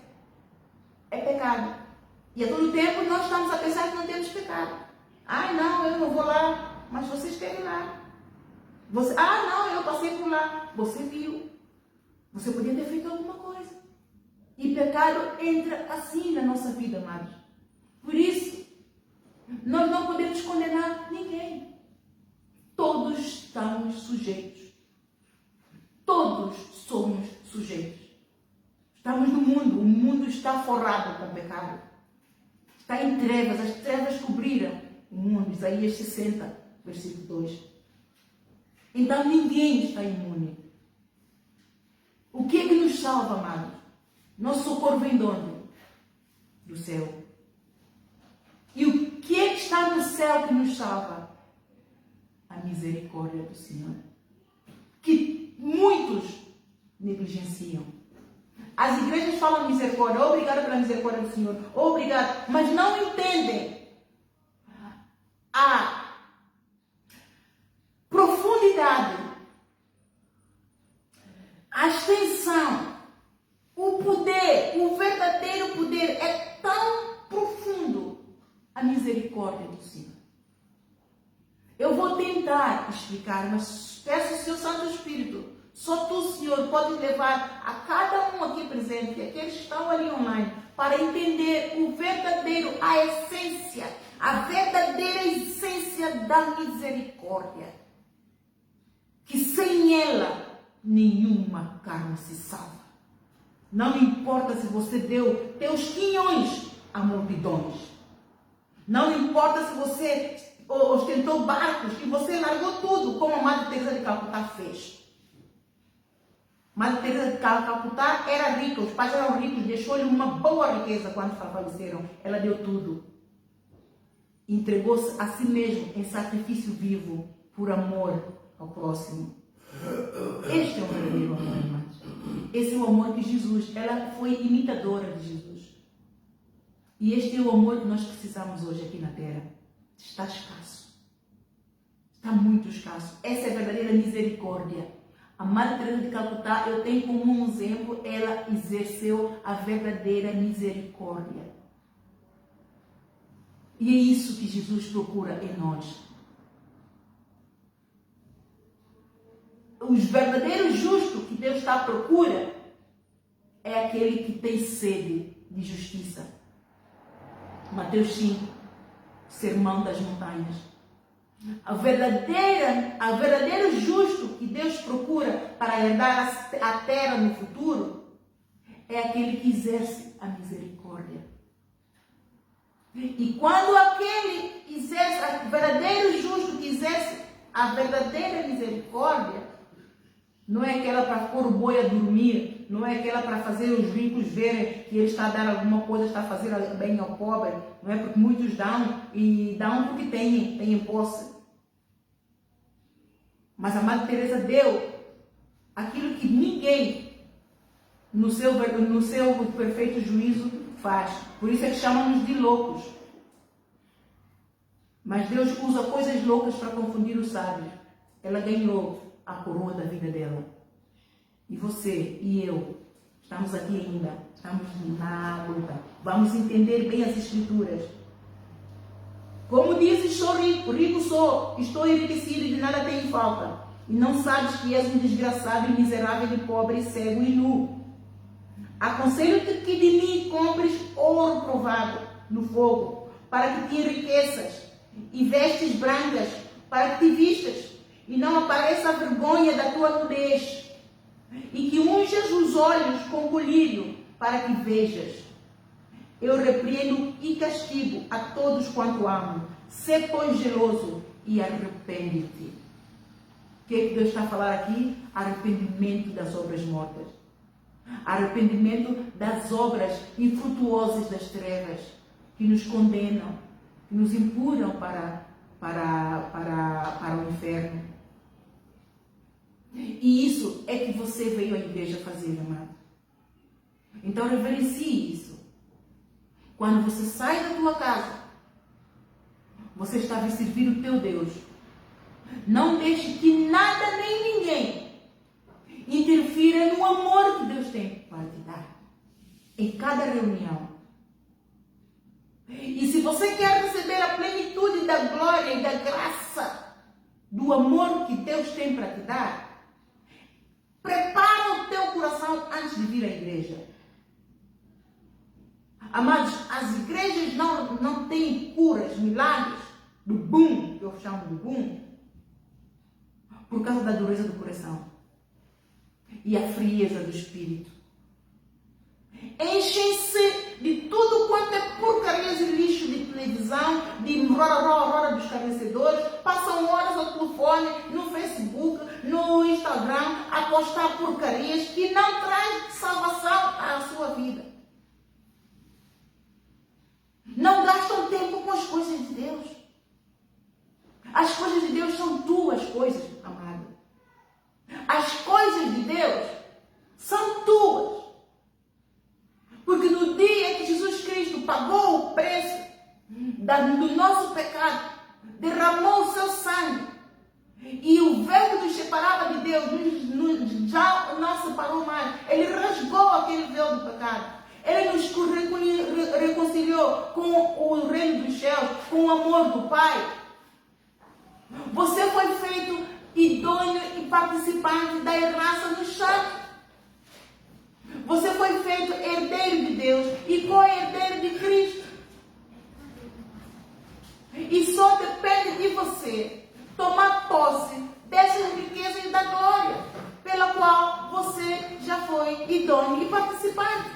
É pecado. E a todo tempo nós estamos a pensar que não temos pecado. Não, eu não vou lá. Mas você esteve lá. Não, eu passei por lá. Você viu. Você podia ter feito alguma coisa. E pecado entra assim na nossa vida, amados. Por isso, nós não podemos condenar ninguém. Todos estamos sujeitos. Todos somos sujeitos. Estamos no mundo. O mundo está forrado com pecado. Está em trevas. As trevas cobriram o mundo. Isaías 60, versículo 2. Então ninguém está imune. O que é que nos salva, amados? Nosso socorro vem de onde? Do céu. E o que é que está no céu que nos salva? A misericórdia do Senhor. Que muitos negligenciam. As igrejas falam misericórdia, obrigado pela misericórdia do Senhor, obrigado, mas não entendem a profundidade, a extensão, o poder, o verdadeiro poder é tão profundo, a misericórdia do Senhor. Eu vou tentar explicar, mas peço ao seu Santo Espírito, só tu, Senhor, pode levar a cada um aqui presente, aqueles que estão ali online, para entender o verdadeiro, a verdadeira essência da misericórdia. Que sem ela, nenhuma carne se salva. Não importa se você deu teus quinhões a multidões. Não importa se você ostentou barcos e você largou tudo, como a Madre Teresa de Calcutá fez. Madre Teresa de Calcutá era rica, os pais eram ricos, deixou-lhe uma boa riqueza quando faleceram. Ela deu tudo. Entregou-se a si mesma em sacrifício vivo, por amor ao próximo. Este é o verdadeiro amor, irmãos. Esse é o amor de Jesus. Ela foi imitadora de Jesus. E este é o amor que nós precisamos hoje aqui na Terra. Está escasso. Está muito escasso. Essa é a verdadeira misericórdia. A Madre Teresa de Calcutá, eu tenho como um exemplo, ela exerceu a verdadeira misericórdia. E é isso que Jesus procura em nós. Os verdadeiros justos que Deus está à procura é aquele que tem sede de justiça. Mateus 5, Sermão das Montanhas. O verdadeiro justo que Deus procura para herdar a terra no futuro é aquele que exerce a misericórdia. E quando aquele exerce, o verdadeiro justo que exerce a verdadeira misericórdia, não é aquela para pôr o boi a dormir, não é aquela para fazer os ricos verem que ele está a dar alguma coisa, está a fazer bem ao pobre, não é porque muitos dão, e dão porque têm posse. Mas a Madre Teresa deu aquilo que ninguém, no seu perfeito juízo, faz. Por isso é que chamam-nos de loucos. Mas Deus usa coisas loucas para confundir os sábios. Ela ganhou a coroa da vida dela. E você e eu estamos aqui ainda. Estamos na luta. Vamos entender bem as Escrituras. Como dizes, sou rico, rico sou, estou enriquecido e de nada tenho falta. E não sabes que és um desgraçado e miserável e pobre, cego e nu. Aconselho-te que de mim compres ouro provado no fogo, para que te enriqueças, e vestes brancas, para que te vistas, e não apareça a vergonha da tua nudez, e que unjas os olhos com colírio, para que vejas. Eu repreendo e castigo a todos quanto amo. Sê, pois, zeloso e arrepende-te. O que é que Deus está a falar aqui? Arrependimento das obras mortas. Arrependimento das obras infrutuosas das trevas, que nos condenam, que nos impuram para o inferno. E isso é que você veio à igreja fazer, amado. Então reverencie isso. Quando você sai da tua casa, você está a servir o teu Deus. Não deixe que nada nem ninguém interfira no amor que Deus tem para te dar. Em cada reunião. E se você quer receber a plenitude da glória e da graça, do amor que Deus tem para te dar, prepara o teu coração antes de vir à igreja. Amados, as igrejas não têm curas, milagres, do boom, que eu chamo de boom, por causa da dureza do coração e a frieza do espírito. Enchem-se de tudo quanto é porcarias e lixo de televisão, de rora dos escarnecedores, passam horas ao telefone, no Facebook, no Instagram, a postar porcarias que não traz salvação à sua vida. Não gastam tempo com as coisas de Deus. As coisas de Deus são tuas coisas, amado. As coisas de Deus são tuas. Porque no dia que Jesus Cristo pagou o preço do nosso pecado, derramou o seu sangue, e o véu que nos separava de Deus já não separou mais. Ele rasgou aquele véu do pecado. Ele nos reconciliou com o reino dos céus, com o amor do Pai. Você foi feito idôneo e participante da herança dos santos. Você foi feito herdeiro de Deus e co-herdeiro de Cristo. E só depende de você tomar posse dessas riquezas da glória, pela qual você já foi idôneo e participante.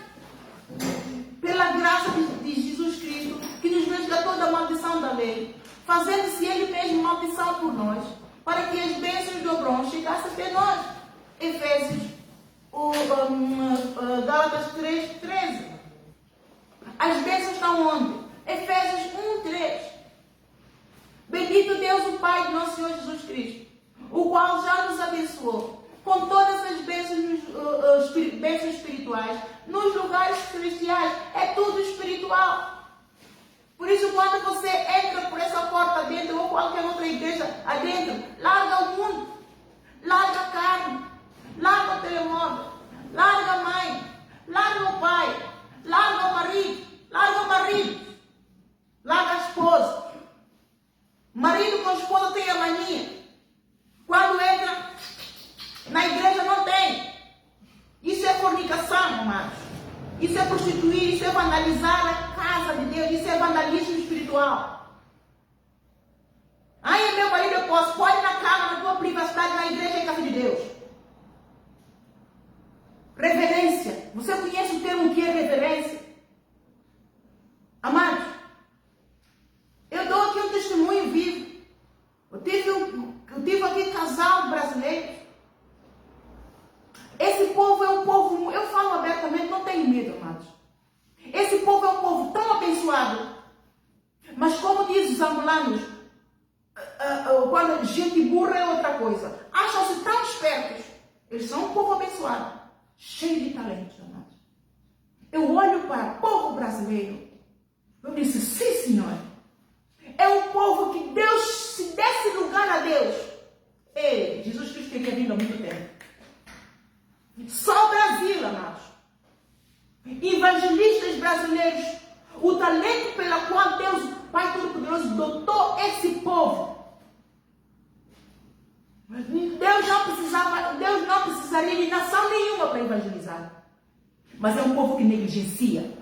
Pela graça de Jesus Cristo, que nos resgatou da maldição da lei, fazendo-se Ele mesmo maldição por nós, para que as bênçãos do Abraão chegassem até nós. Efésios, Gálatas 3:13. As bênçãos estão onde? Efésios 1:3. Bendito Deus, o Pai de nosso Senhor Jesus Cristo, o qual já nos abençoou com todas as bênçãos espirituais nos lugares celestiais. É tudo espiritual. Por isso, quando você entra por essa porta dentro, ou qualquer outra igreja adentro, larga o mundo, larga a carne, larga o telemóvel, larga a mãe, larga o pai, larga o marido, larga a esposa. Marido com esposa tem a mania. Quando entra na igreja não tem. Isso é fornicação, amados. Isso é prostituir, isso é vandalizar a casa de Deus, isso é vandalismo espiritual. Ai, meu marido, eu posso, pode na cama, na tua privacidade, na igreja e casa de Deus. Reverência. Você conhece o termo que é reverência? Amados, abençoado. Mas como diz os angolanos, quando gente burra é outra coisa. Acham-se tão espertos. Eles são um povo abençoado, cheio de talentos, amados. Eu olho para o povo brasileiro. Eu disse, sim, Senhor. É um povo que Deus, se desse lugar a Deus. Ei, Jesus Cristo teria vindo há muito tempo. Só o Brasil, amados. Evangelistas brasileiros. O talento pelo qual Deus, Pai Todo-Poderoso, dotou esse povo. Deus não precisaria de nação nenhuma para evangelizar. Mas é um povo que negligencia.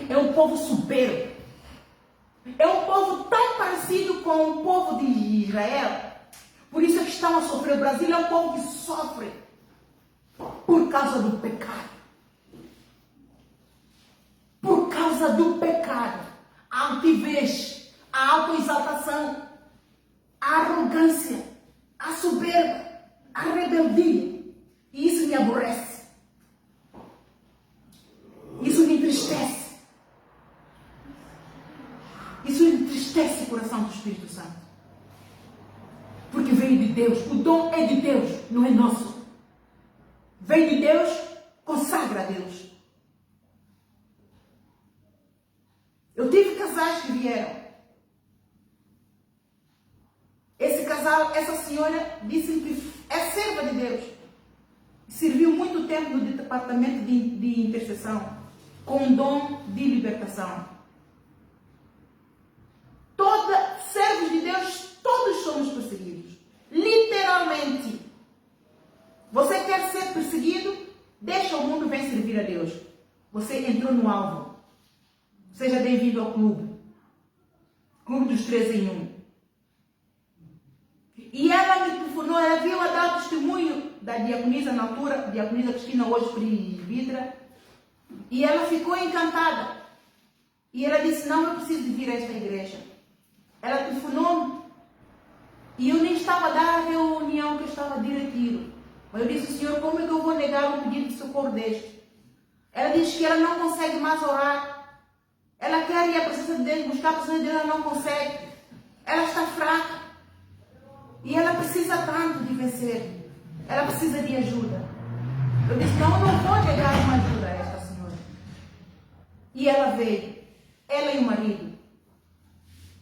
É um povo soberbo. É um povo tão parecido com o povo de Israel. Por isso é que estão a sofrer. O Brasil é um povo que sofre por causa do pecado. Por causa do pecado. A altivez, a autoexaltação, a arrogância, a soberba, a rebeldia. E isso me aborrece. Isso me entristece. Isso entristece o coração do Espírito Santo. Porque veio de Deus. O dom é de Deus, não é nosso. Veio de Deus, consagra a Deus. Eu tive casais que vieram. Esse casal, essa senhora, disse que é serva de Deus. Serviu muito tempo no departamento de intercessão, com dom de libertação. Servos de Deus, todos somos perseguidos. Literalmente. Você quer ser perseguido? Deixa o mundo, vem servir a Deus. Você entrou no alvo. Seja bem-vindo ao clube. Clube dos 3 em 1. E ela me telefonou, ela viu a dar testemunho da diaconisa na altura, diaconisa Cristina, hoje presbítera. E ela ficou encantada. E ela disse, não, eu preciso de vir a esta igreja. Ela telefonou-me e eu nem estava a dar a reunião que eu estava de retiro. Mas eu disse, Senhor, como é que eu vou negar um pedido de socorro deste? Ela diz que ela não consegue mais orar. Ela quer ir à presença de Deus, buscar a presença de Deus, ela não consegue. Ela está fraca. E ela precisa tanto de vencer. Ela precisa de ajuda. Eu disse, não, eu não vou negar uma ajuda a esta senhora. E ela veio. Ela e o marido.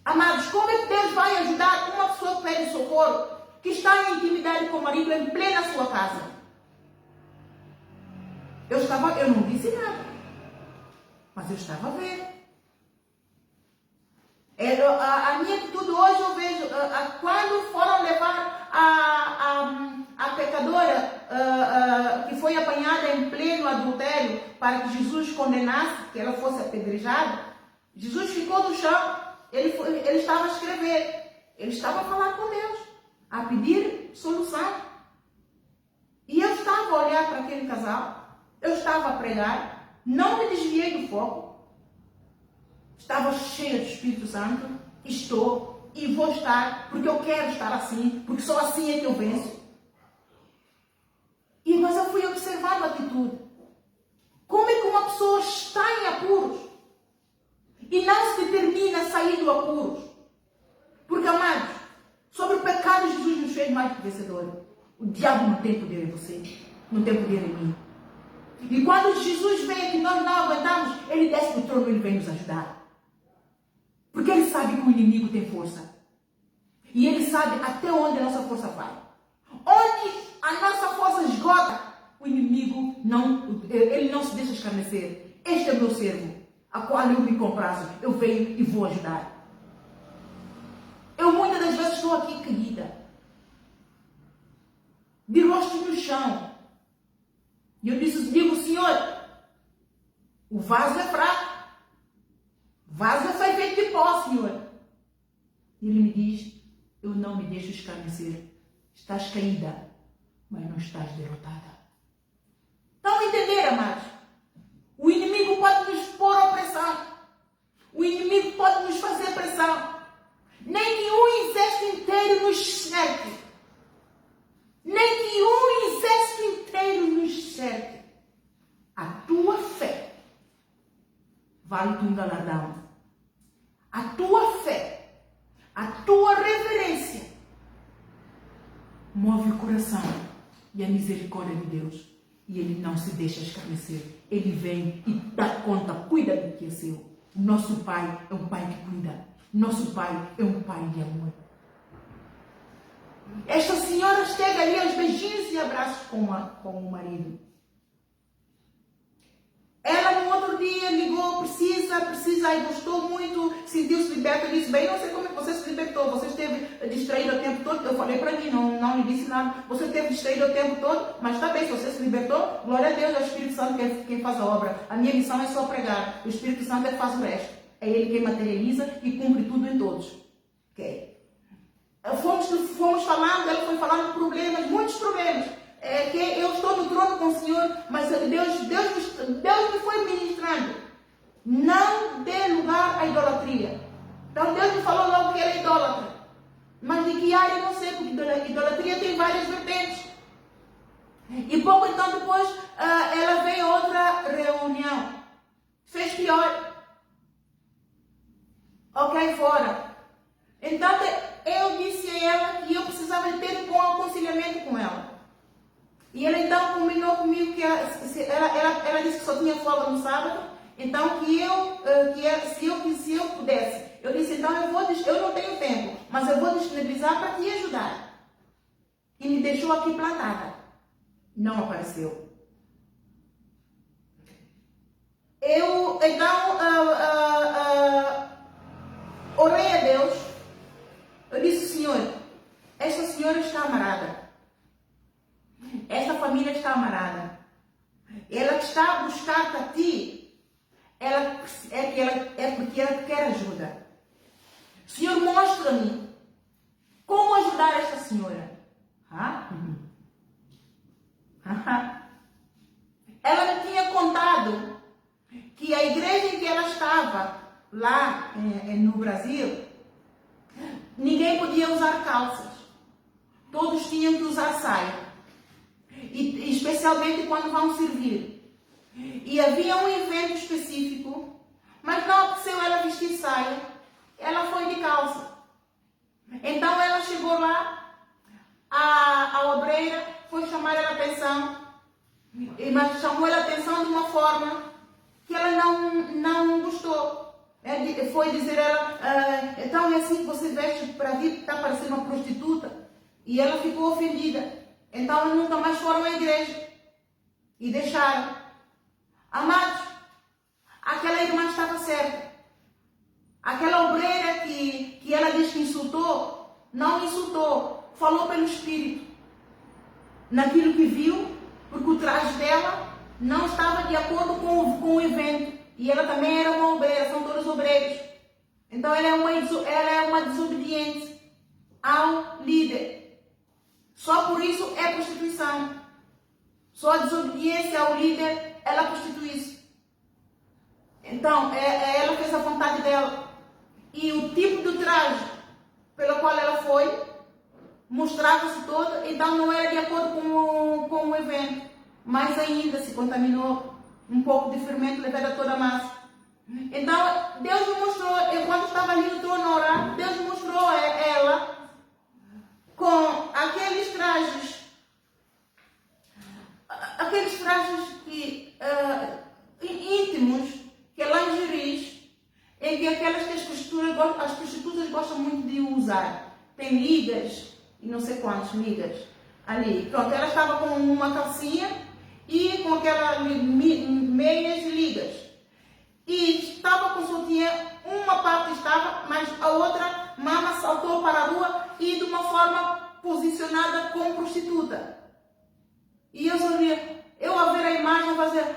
Amados, como é que Deus vai ajudar uma pessoa que pede socorro, que está em intimidade com o marido em plena sua casa? Eu não disse nada, mas eu estava a ver. A minha atitude hoje eu vejo, quando foram levar a pecadora que foi apanhada em pleno adultério para que Jesus condenasse, que ela fosse apedrejada, Jesus ficou no chão. Ele estava a escrever, ele estava a falar com Deus, a pedir solução. E eu estava a olhar para aquele casal, eu estava a pregar, não me desviei do foco, estava cheia do Espírito Santo, estou e vou estar, porque eu quero estar assim, porque só assim é que eu venço. Mas eu fui observando a atitude. Como é que uma pessoa está em apuros e não se determina a sair do apuros? Porque, amados, sobre o pecado Jesus nos fez mais que vencedor. O diabo não tem poder em você, não tem poder em mim. E quando Jesus vem que nós não aguentamos, ele desce do trono e ele vem nos ajudar. Porque ele sabe que o inimigo tem força. E ele sabe até onde a nossa força vai. Onde a nossa força esgota, o inimigo ele não se deixa escarnecer. Este é meu servo, a qual eu me comprazo. Eu venho e vou ajudar. Eu muitas das vezes estou aqui caída, de rosto no chão. E eu digo, Senhor, o vaso é fraco. O vaso foi feito de pó, Senhor. E ele me diz, eu não me deixo escarnecer. Estás caída, mas não estás derrotada. Estão a entender, amados? O inimigo pode nos pôr opressão. O inimigo pode nos fazer pressão. Nem que um exército inteiro nos cerque. Nem que um exército inteiro nos cerque. A tua fé vale-te um galardão. A tua fé, a tua reverência move o coração e a misericórdia de Deus. E Ele não se deixa escarnecer. Ele vem e dá conta, cuida do que é seu. Nosso Pai é um Pai que cuida. Nosso Pai é um Pai de amor. Esta senhora chega ali aos beijinhos e abraços com o marido. Ela no outro dia ligou, precisa, e gostou muito, sentiu-se liberta, disse, bem, não sei como é que você se libertou, você esteve distraído o tempo todo, eu falei para mim, não lhe disse nada, você esteve distraído o tempo todo, mas está bem, se você se libertou, glória a Deus, é o Espírito Santo quem faz a obra, a minha missão é só pregar, o Espírito Santo é que faz o resto, é Ele quem materializa e cumpre tudo em todos. Ok? Fomos falando, ela foi falando problemas, muitos problemas. Que eu estou no trono com o Senhor, mas Deus me foi ministrando. Não dê lugar à idolatria. Então Deus me falou logo que era idólatra. Mas de que área eu não sei, porque idolatria tem várias vertentes. E pouco então depois ela veio a outra reunião. Fez pior. Ok, fora. Então eu disse a ela que eu precisava de ter um aconselhamento com ela. E ela então combinou comigo que ela disse que só tinha folga no sábado, então se eu pudesse, eu disse, então eu não tenho tempo, mas eu vou disponibilizar para te ajudar. E me deixou aqui plantada. Não apareceu. Eu então orei a Deus. Eu disse, Senhor, esta senhora está amarada. Esta família está amarada. Ela está a buscar para ti. É porque ela quer ajuda. Senhor, mostra-me como ajudar esta senhora. Ela me tinha contado que a igreja em que ela estava, lá no Brasil, ninguém podia usar calças. Todos tinham que usar saia. E especialmente quando vão servir. E havia um evento específico, mas não apeteceu ela vestir saia, ela foi de calça. Então ela chegou lá, a obreira foi chamar ela a atenção, mas chamou ela a atenção de uma forma que ela não gostou. Foi dizer ela, então é assim que você veste para vir, está parecendo uma prostituta. E ela ficou ofendida. Então nunca mais foram à igreja e deixaram. Amados, aquela irmã estava certa. Aquela obreira que ela diz que insultou, não insultou, falou pelo Espírito. Naquilo que viu, porque o traje dela não estava de acordo com o evento. E ela também era uma obreira, são todos obreiros. Então ela é uma desobediente ao líder. Só por isso é prostituição. Só a desobediência ao líder, ela prostitui-se. Então, ela fez a vontade dela. E o tipo de traje pelo qual ela foi, mostrava-se todo, então não era de acordo com o evento. Mais ainda se contaminou um pouco de fermento levado a toda a massa. Então, Deus me mostrou, enquanto estava ali no trono a orar, Deus me mostrou ela com aqueles trajes íntimos, que é lingeries, em que aquelas que as prostitutas gostam muito de usar. Tem ligas, e não sei quantas ligas ali. Pronto, ela estava com uma calcinha e com aquelas meias e ligas. E estava com sutiã, uma parte estava, mas a outra mama saltou para a rua e de uma forma posicionada como prostituta. E eu sabia, eu ao ver a imagem fazer,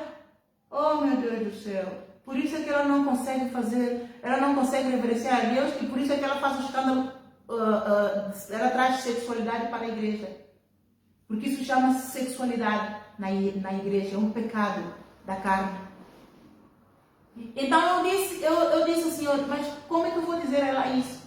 oh meu Deus do céu. Por isso é que ela não consegue reverenciar a Deus, e por isso é que ela faz o escândalo, ela traz sexualidade para a igreja. Porque isso chama-se sexualidade na igreja, é um pecado da carne. Então eu disse ao Senhor, mas como é que eu vou dizer a ela isso?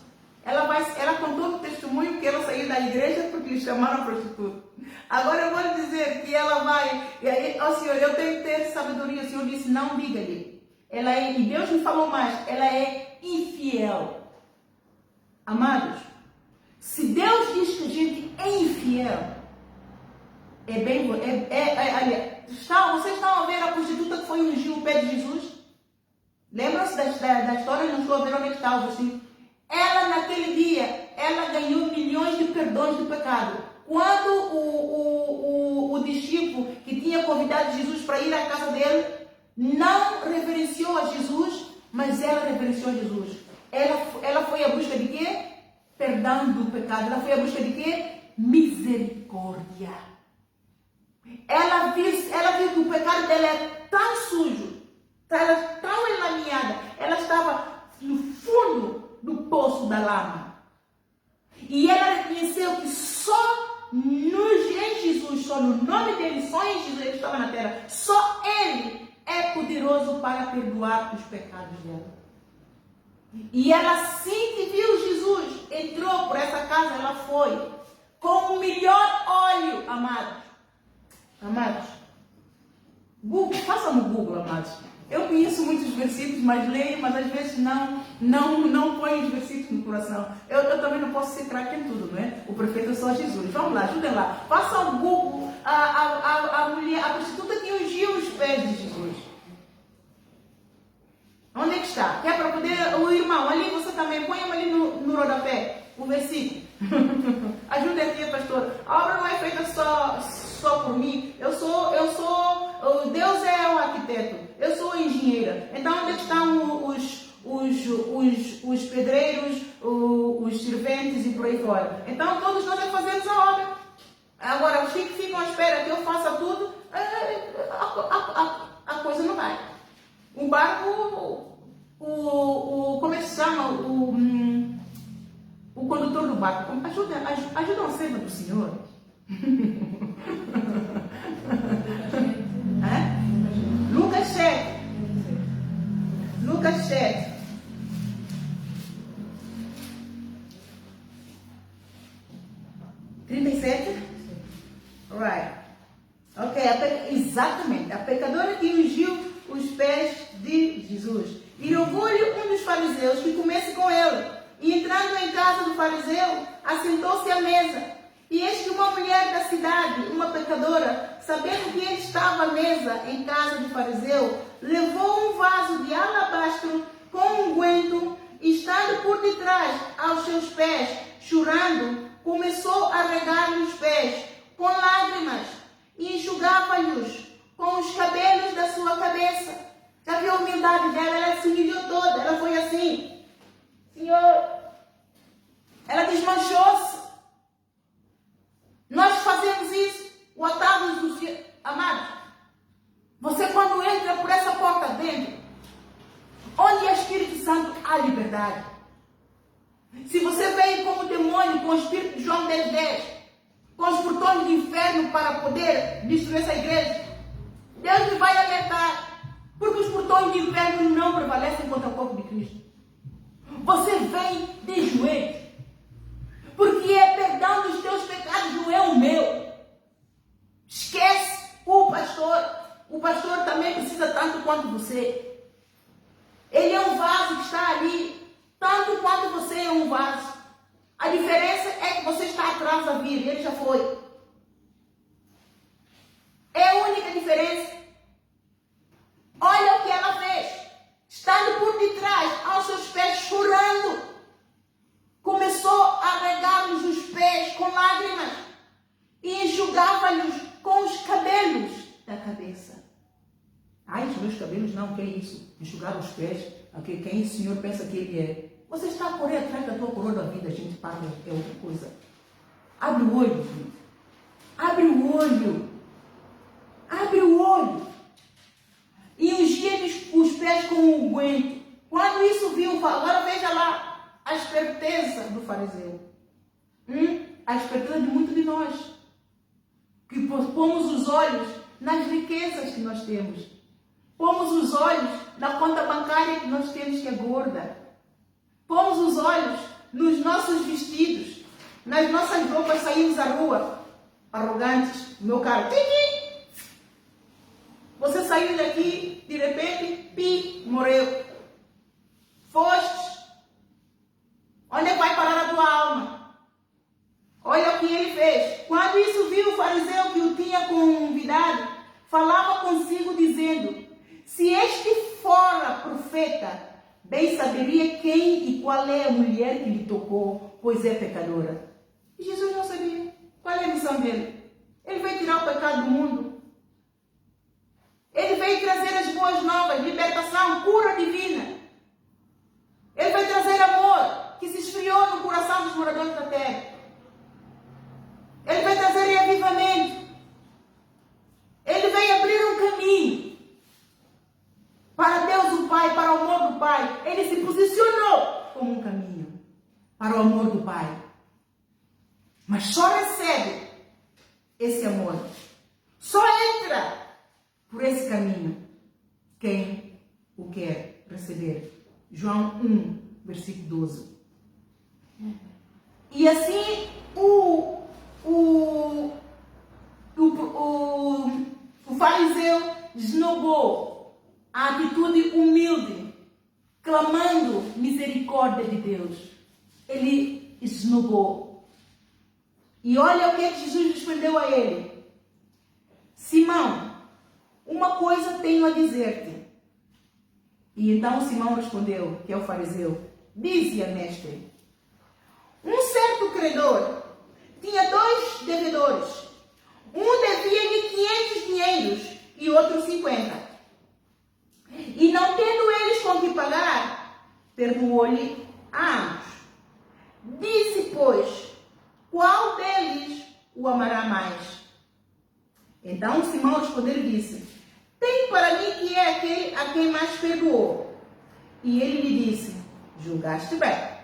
Ela contou no testemunho que ela saiu da igreja porque lhe chamaram prostituta. Agora eu vou lhe dizer que ela vai, e aí, ó Senhor, eu tenho que ter sabedoria. O Senhor disse, não diga-lhe. e Deus me falou mais, ela é infiel. Amados, se Deus diz que a gente é infiel, vocês estão a ver a prostituta que foi ungir o pé de Jesus? Lembram-se da história? Não estou a ver onde estava assim. Ela, naquele dia, ela ganhou milhões de perdões do pecado. Quando o discípulo que tinha convidado Jesus para ir à casa dele, não reverenciou a Jesus, mas ela reverenciou a Jesus. Ela foi à busca de quê? Perdão do pecado. Ela foi à busca de quê? Misericórdia. Ela viu que o pecado dela é tão sujo, tão enlameada, ela estava no fundo do poço da lama. E ela reconheceu que só em Jesus, só no nome dele, só em Jesus ele estava na terra, só ele é poderoso para perdoar os pecados dela. E ela, assim que viu Jesus, entrou por essa casa, ela foi com o melhor óleo, amados. Amados, Google, faça no Google, amados. Eu conheço muitos versículos, mas leio, mas às vezes não ponho os versículos no coração. Eu também não posso ser craque em tudo, não é? O prefeito é só Jesus. Vamos lá, ajudem lá. Faça o Google, a mulher, a prostituta que ungiu os pés de Jesus. Onde é que está? Que é para poder, o irmão, ali você também, põe ali no rodapé, o versículo. Ajuda aqui, pastor. A obra não é feita só por mim. Deus é o arquiteto. Eu sou a engenheira. Então, onde estão os pedreiros, os serventes e por aí fora? Então, todos nós fazemos a obra. Agora, os que ficam à espera que eu faça tudo, a coisa não vai. O barco, como é que se chama? O condutor do barco. Ajuda a serva do Senhor. Lucas 7. Lucas 7. Right. Ok, exatamente. A pecadora que ungiu os pés de Jesus. E roubou-lhe um dos fariseus que comesse com ele. E entrando em casa do fariseu, assentou-se à mesa. E eis que uma mulher da cidade, uma pecadora, sabendo que ele estava à mesa em casa do fariseu, levou um vaso de alabastro com unguento e, estando por detrás aos seus pés, chorando, começou a regar-lhe os pés com lágrimas e enxugava-lhes com os cabelos da sua cabeça. Já viu a humildade dela? Ela se humilhou toda. Ela foi assim: Senhor, ela desmanchou-se. Nós fazemos isso. O atalho dos amados. Você, quando entra por essa porta dentro, onde é Espírito Santo, há liberdade. Se você veio como demônio, com o Espírito de João 10:10, com os portões do inferno para poder destruir essa igreja, Deus me vai alertar. Porque os portões do inferno não prevalecem contra o corpo de Cristo. Você vem de joelhos. Porque é perdão dos teus pecados, não é o meu. Esquece o pastor. O pastor também precisa tanto quanto você. Ele é um vaso que está ali, tanto quanto você é um vaso. A diferença é que você está atrás da vida, ele já foi. É a única diferença. Olha o que ela fez. Estando por detrás, aos seus pés, chorando, começou a regar-lhes os pés com lágrimas e enxugava-lhes com os cabelos da cabeça. Ai, os meus cabelos não, que é isso? Enxugar os pés? Quem o Senhor pensa que Ele é? Você está a correr atrás da tua coroa da vida, a gente paga, é outra coisa. Abre o olho, gente. Abre o olho. Abre o olho. E ungia-lhes os pés com um unguento. Quando isso viu, agora veja lá a esperteza do fariseu. A esperteza de muitos de nós. Que pomos os olhos nas riquezas que nós temos. Pomos os olhos na conta bancária que nós temos, que é gorda. Pomos os olhos nos nossos vestidos, nas nossas roupas, saímos à rua, arrogantes. Meu caro, você saiu daqui de repente, morreu. Foste. Onde é que vai parar a tua alma? Olha o que ele fez. Quando isso viu o fariseu que o tinha convidado, falava consigo dizendo: se este fora profeta, bem saberia quem e qual é a mulher que lhe tocou, pois é pecadora. E Jesus não sabia. Qual é a missão dele? Ele veio tirar o pecado do mundo. Ele veio trazer as boas novas, libertação, cura divina. Ele veio trazer amor que se esfriou no coração dos moradores da terra. Ele veio trazer reavivamento. Ele veio abrir um caminho para Deus o Pai, para o amor do Pai. Ele se posicionou como um caminho para o amor do Pai. Mas só recebe esse amor. Só entra por esse caminho quem o quer receber. João 1, versículo 12. E assim o fariseu esnobou a atitude humilde, clamando misericórdia de Deus. Ele esnobou. E olha o que Jesus respondeu a ele: Simão, uma coisa tenho a dizer-te. E então Simão respondeu, que é o fariseu: dize-a, mestre. Um certo credor tinha 2 devedores. Um devia-lhe 500 dinheiros e outro 50. E não tendo eles com que pagar, perdoou-lhe a ambos. Disse, pois, qual deles o amará mais? Então Simão respondeu e disse: tem para mim que é aquele a quem mais perdoou. E ele lhe disse: julgaste bem.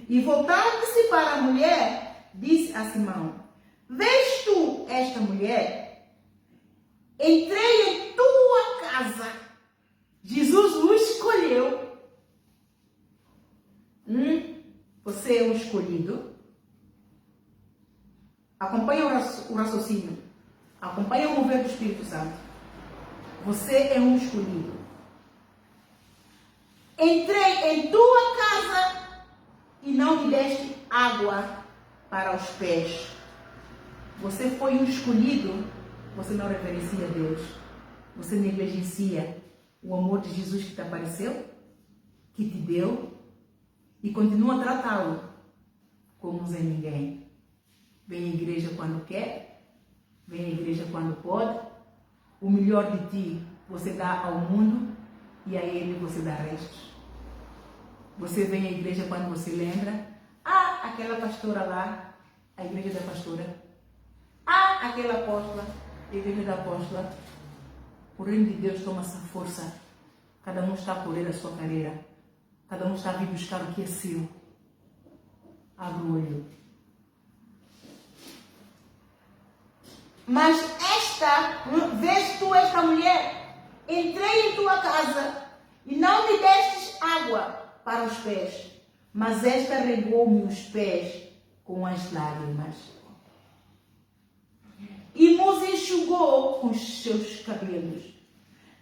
E voltando-se para a mulher, disse a Simão: vês tu esta mulher? Entrei em tua casa. Jesus o escolheu. Você é um escolhido. Acompanha o raciocínio. Acompanha o mover do Espírito Santo. Você é um escolhido. Entrei em tua casa e não me deste água para os pés. Você foi um escolhido. Você não reverencia a Deus. Você negligencia o amor de Jesus que te apareceu, que te deu, e continua a tratá-lo como um Zé Ninguém. Vem à igreja quando quer, vem à igreja quando pode. O melhor de ti você dá ao mundo e a ele você dá restos. Você vem à igreja quando você lembra: ah, aquela pastora lá, a igreja da pastora. Ah, aquela apóstola, a igreja da apóstola. O reino de Deus toma essa força. Cada um está a correr a sua carreira. Cada um está a vir buscar o que é seu. Abre o olho. Mas vês tu esta mulher? Entrei em tua casa e não me destes água para os pés, mas esta regou-me os pés com as lágrimas e nos enxugou com os seus cabelos.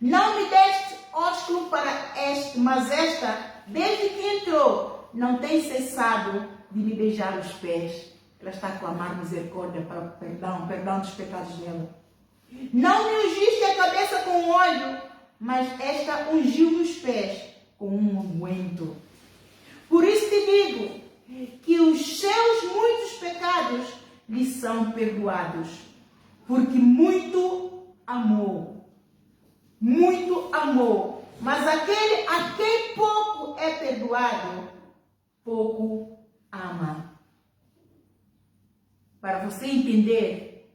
Não me deste ósculo para este, mas esta, desde que entrou, não tem cessado de me beijar os pés. Ela está a clamar misericórdia para perdão dos pecados dela. Não me ungiste a cabeça com óleo, mas esta ungiu os pés com um unguento. Por isso te digo que os seus muitos pecados lhe são perdoados, porque muito amou. Muito amou. Mas aquele a quem pouco é perdoado, pouco ama. Para você entender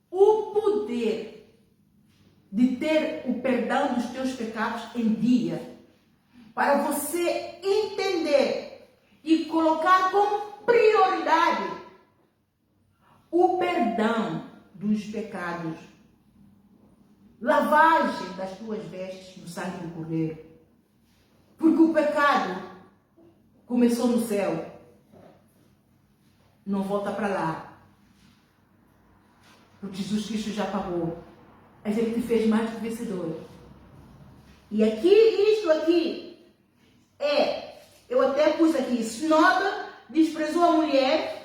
o poder de ter o perdão dos teus pecados em dia, para você entender e colocar como prioridade o perdão dos pecados, lavagem das tuas vestes no sangue do Cordeiro, porque o pecado começou no céu, não volta para lá. Porque Jesus Cristo já pagou. Mas Ele te fez mais que vencedor. E aqui, isto aqui, eu até pus aqui, Snowden desprezou a mulher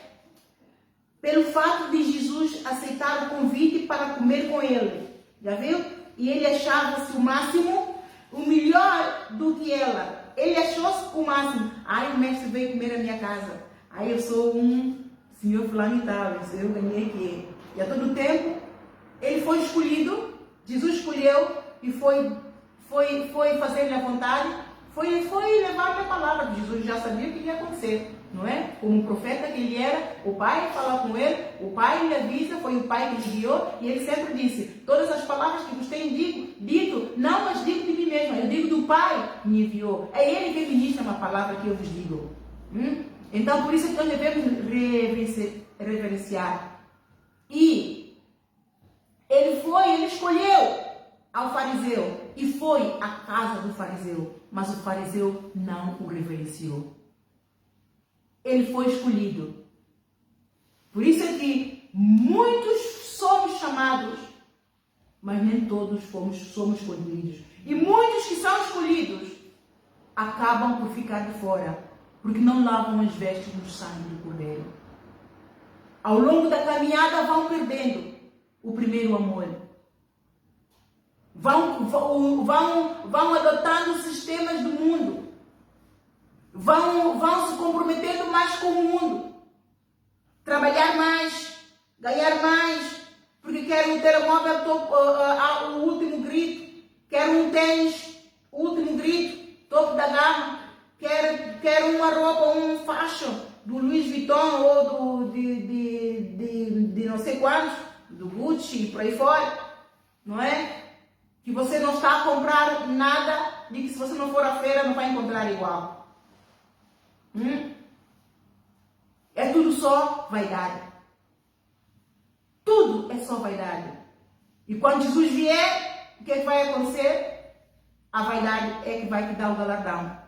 pelo fato de Jesus aceitar o convite para comer com ele. Já viu? E ele achava-se o máximo, o melhor do que ela. Ele achou-se o máximo. Ai, o mestre veio comer na minha casa. Ai, eu sou um senhor fulano e tal, eu ganhei aqui. E a todo tempo, ele foi escolhido, Jesus escolheu e foi fazer-lhe a vontade, foi levar-lhe a palavra. Jesus já sabia o que ia acontecer, não é? Como profeta que ele era, o Pai fala com ele, o Pai lhe avisa, foi o Pai que lhe guiou, e ele sempre disse, todas as palavras que vos tenho dito, não as digo de mim mesmo, eu digo do Pai que me enviou. É ele que ministra uma palavra que eu vos digo. Então, por isso que nós devemos reverenciar. E ele escolheu ao fariseu e foi à casa do fariseu, mas o fariseu não o reverenciou. Ele foi escolhido. Por isso é que muitos somos chamados, mas nem todos somos escolhidos. E muitos que são escolhidos acabam por ficar de fora, porque não lavam as vestes no sangue do Cordeiro. Ao longo da caminhada vão perdendo o primeiro amor. Vão adotando os sistemas do mundo. Vão se comprometendo mais com o mundo. Trabalhar mais, ganhar mais, porque querem um telemóvel o último grito, querem um tênis, o último grito, topo da gama, querem uma roupa, um fashion do Louis Vuitton ou de não sei quantos, do Gucci e por aí fora, não é? Que você não está a comprar nada, de que se você não for à feira não vai encontrar igual. É tudo só vaidade. Tudo é só vaidade. E quando Jesus vier, o que vai acontecer? A vaidade é que vai te dar o galardão.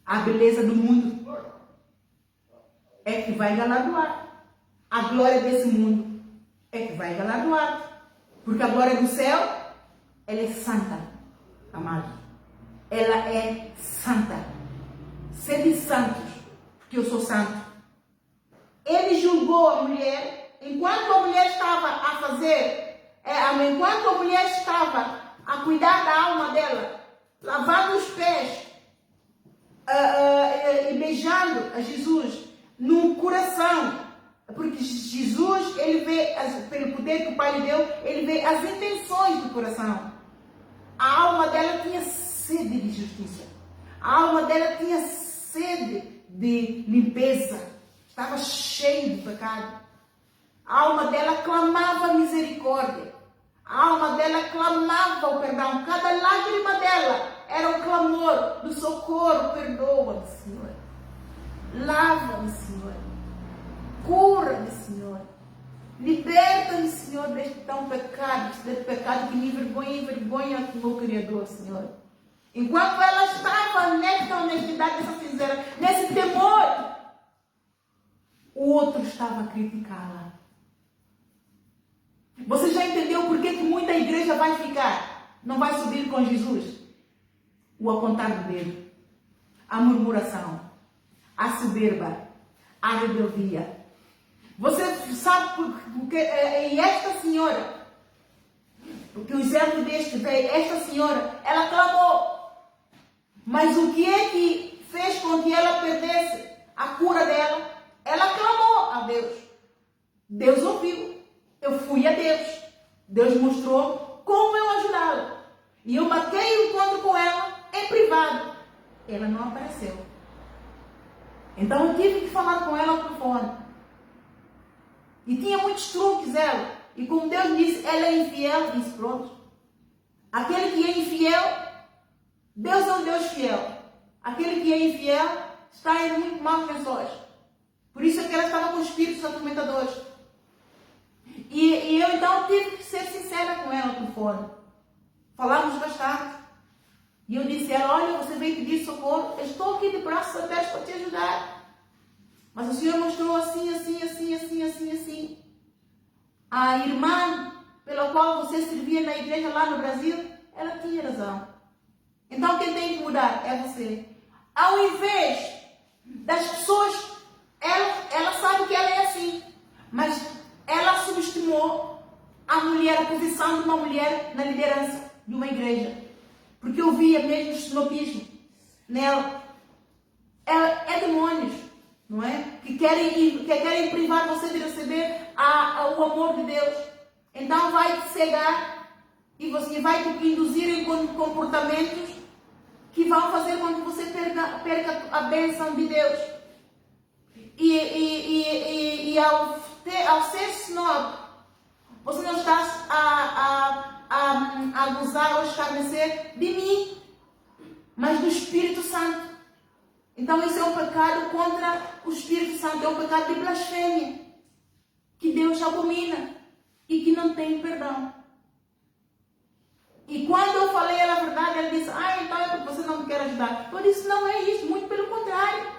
A beleza do mundo é que vai galardoar. A glória desse mundo é que vai galardoar. Porque a glória do céu, ela é santa, amados. Ela é santa. Sede santos, porque eu sou santo. Ele julgou a mulher, enquanto a mulher estava a fazer, enquanto a mulher estava a cuidar da alma dela, lavando os pés e beijando a Jesus no coração. Porque Jesus, ele vê, pelo poder que o Pai lhe deu, ele vê as intenções do coração. A alma dela tinha sede de justiça. A alma dela tinha sede de limpeza. Estava cheia de pecado. A alma dela clamava misericórdia. A alma dela clamava o perdão. Cada lágrima dela era um clamor do socorro. Perdoa-me, Senhor. Lava-me, Senhor. Cura-me, Senhor. Liberta-me, Senhor, deste tão pecado, deste pecado que me envergonha o meu Criador, Senhor. Enquanto ela estava nesta honestidade, nessa sincera, nesse temor, o outro estava a criticá-la. Você já entendeu por que muita igreja vai ficar? Não vai subir com Jesus? O apontar do dedo, a murmuração, a soberba, a rebeldia. Você sabe porque esta senhora, porque o exemplo deste veio, esta senhora, ela clamou. Mas o que é que fez com que ela perdesse a cura dela? Ela clamou a Deus. Deus ouviu. Eu fui a Deus. Deus mostrou como eu ajudá-la. E eu marquei o encontro com ela em privado. Ela não apareceu. Então eu tive que falar com ela por fora. E tinha muitos truques ela. E como Deus disse, ela é infiel. Disse, pronto. Aquele que é infiel, Deus é um Deus fiel. Aquele que é infiel está em muito maus lençóis. Por isso é que ela estava com espíritos atormentadores. E eu então tive que ser sincera com ela por fora. Falávamos bastante. E eu disse a ela, olha, você veio pedir socorro. Eu estou aqui de braços abertos para te ajudar. Mas o Senhor mostrou assim. A irmã pela qual você servia na igreja lá no Brasil, ela tinha razão. Então quem tem que mudar é você. Ao invés das pessoas, ela sabe que ela é assim, mas ela subestimou a mulher, a posição de uma mulher na liderança de uma igreja. Porque eu via mesmo snobismo nela. É demônios, não é? Que querem privar você de receber o amor de Deus. Então vai te cegar e você vai te induzir em comportamentos que vão fazer com que você perca a bênção de Deus. E ao ser snob, você não está a abusar ou escarnecer de mim, mas do Espírito Santo. Então isso é um pecado contra o Espírito Santo, é um pecado de blasfêmia, que Deus abomina e que não tem perdão. E quando eu falei ela a verdade, ela disse, então é porque você não me quer ajudar. Eu disse, não é isso, muito pelo contrário.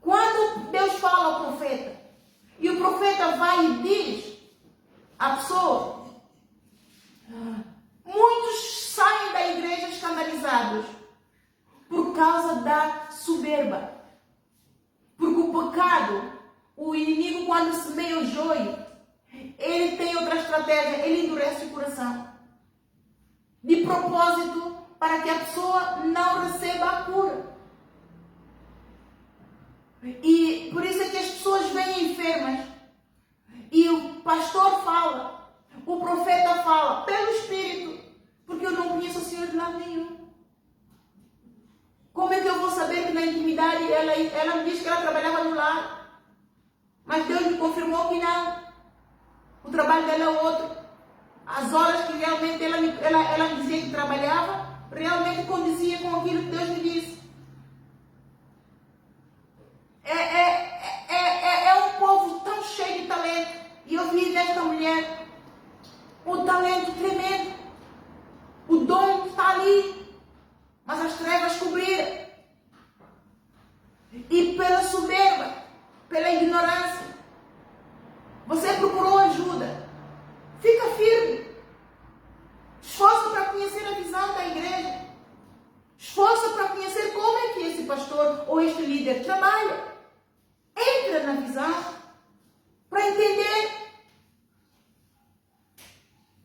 Quando Deus fala ao profeta, e o profeta vai e diz à pessoa, muitos saem da igreja escandalizados por causa da soberba. Porque o pecado, o inimigo, quando semeia o joio, ele tem outra estratégia, ele endurece o coração. De propósito, para que a pessoa não receba a cura. E por isso é que as pessoas vêm enfermas. E o pastor fala, o profeta fala, pelo Espírito, porque eu não conheço o Senhor de lado nenhum. Como é que eu vou saber que na intimidade ela me disse que ela trabalhava no lar? Mas Deus me confirmou que não. O trabalho dela é outro. As horas que realmente ela me dizia que trabalhava, realmente condizia com aquilo que Deus me disse. É um povo tão cheio de talento. E eu vi nesta mulher o talento tremendo. O dom está ali, mas as trevas cobriram. E pela soberba, pela ignorância, você procurou ajuda. Fica firme. Esforça para conhecer a visão da igreja. Esforça para conhecer como é que esse pastor ou este líder trabalha. Entra na visão para entender.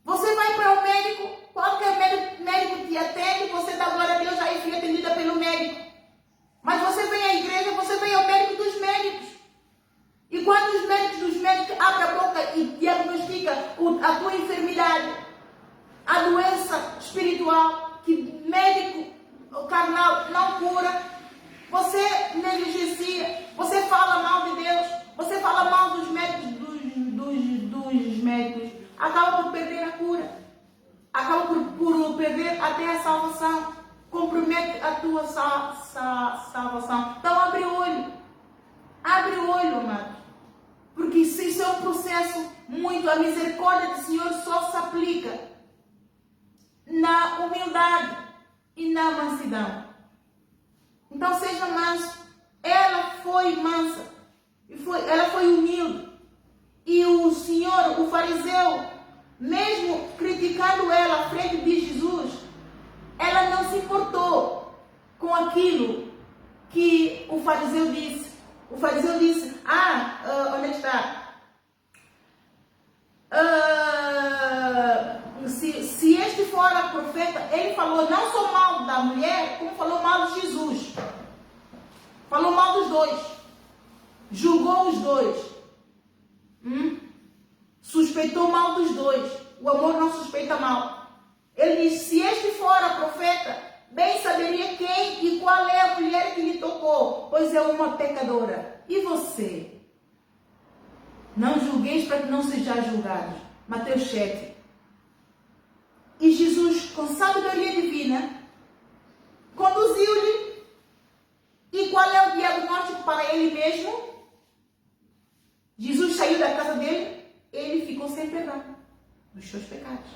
Você vai para o médico, qualquer médico te atende, você dá glória a Deus, aí foi atendida pelo médico. Mas você vem à igreja, você vem ao médico dos médicos. E quando os médicos dos médicos abrem a boca e diagnosticam a tua enfermidade, a doença espiritual, que médico carnal não cura, você negligencia, você fala mal de Deus, você fala mal dos médicos, dos médicos, acaba por perder a cura, acaba por perder até a salvação, compromete a tua salvação. Então abre o olho, amado, porque isso é um processo muito, a misericórdia do Senhor só se aplica na humildade e na mansidão. Então seja manso. Ela foi mansa, ela foi humilde. E o Senhor, o fariseu, mesmo criticando ela à frente de Jesus, ela não se importou com aquilo que o fariseu disse. O fariseu disse, onde está? Se este fora profeta, ele falou não só mal da mulher, como falou mal de Jesus. Falou mal dos dois. Julgou os dois. Suspeitou mal dos dois. O amor não suspeita mal. Ele disse, se este fora profeta, bem saberia quem e qual é a mulher que lhe tocou, pois é uma pecadora. E você? Não julgueis para que não sejais julgados. Mateus 7. E Jesus, com sabedoria divina, conduziu-lhe. E qual é o diagnóstico para ele mesmo? Jesus saiu da casa dele, ele ficou sem perdão dos seus pecados.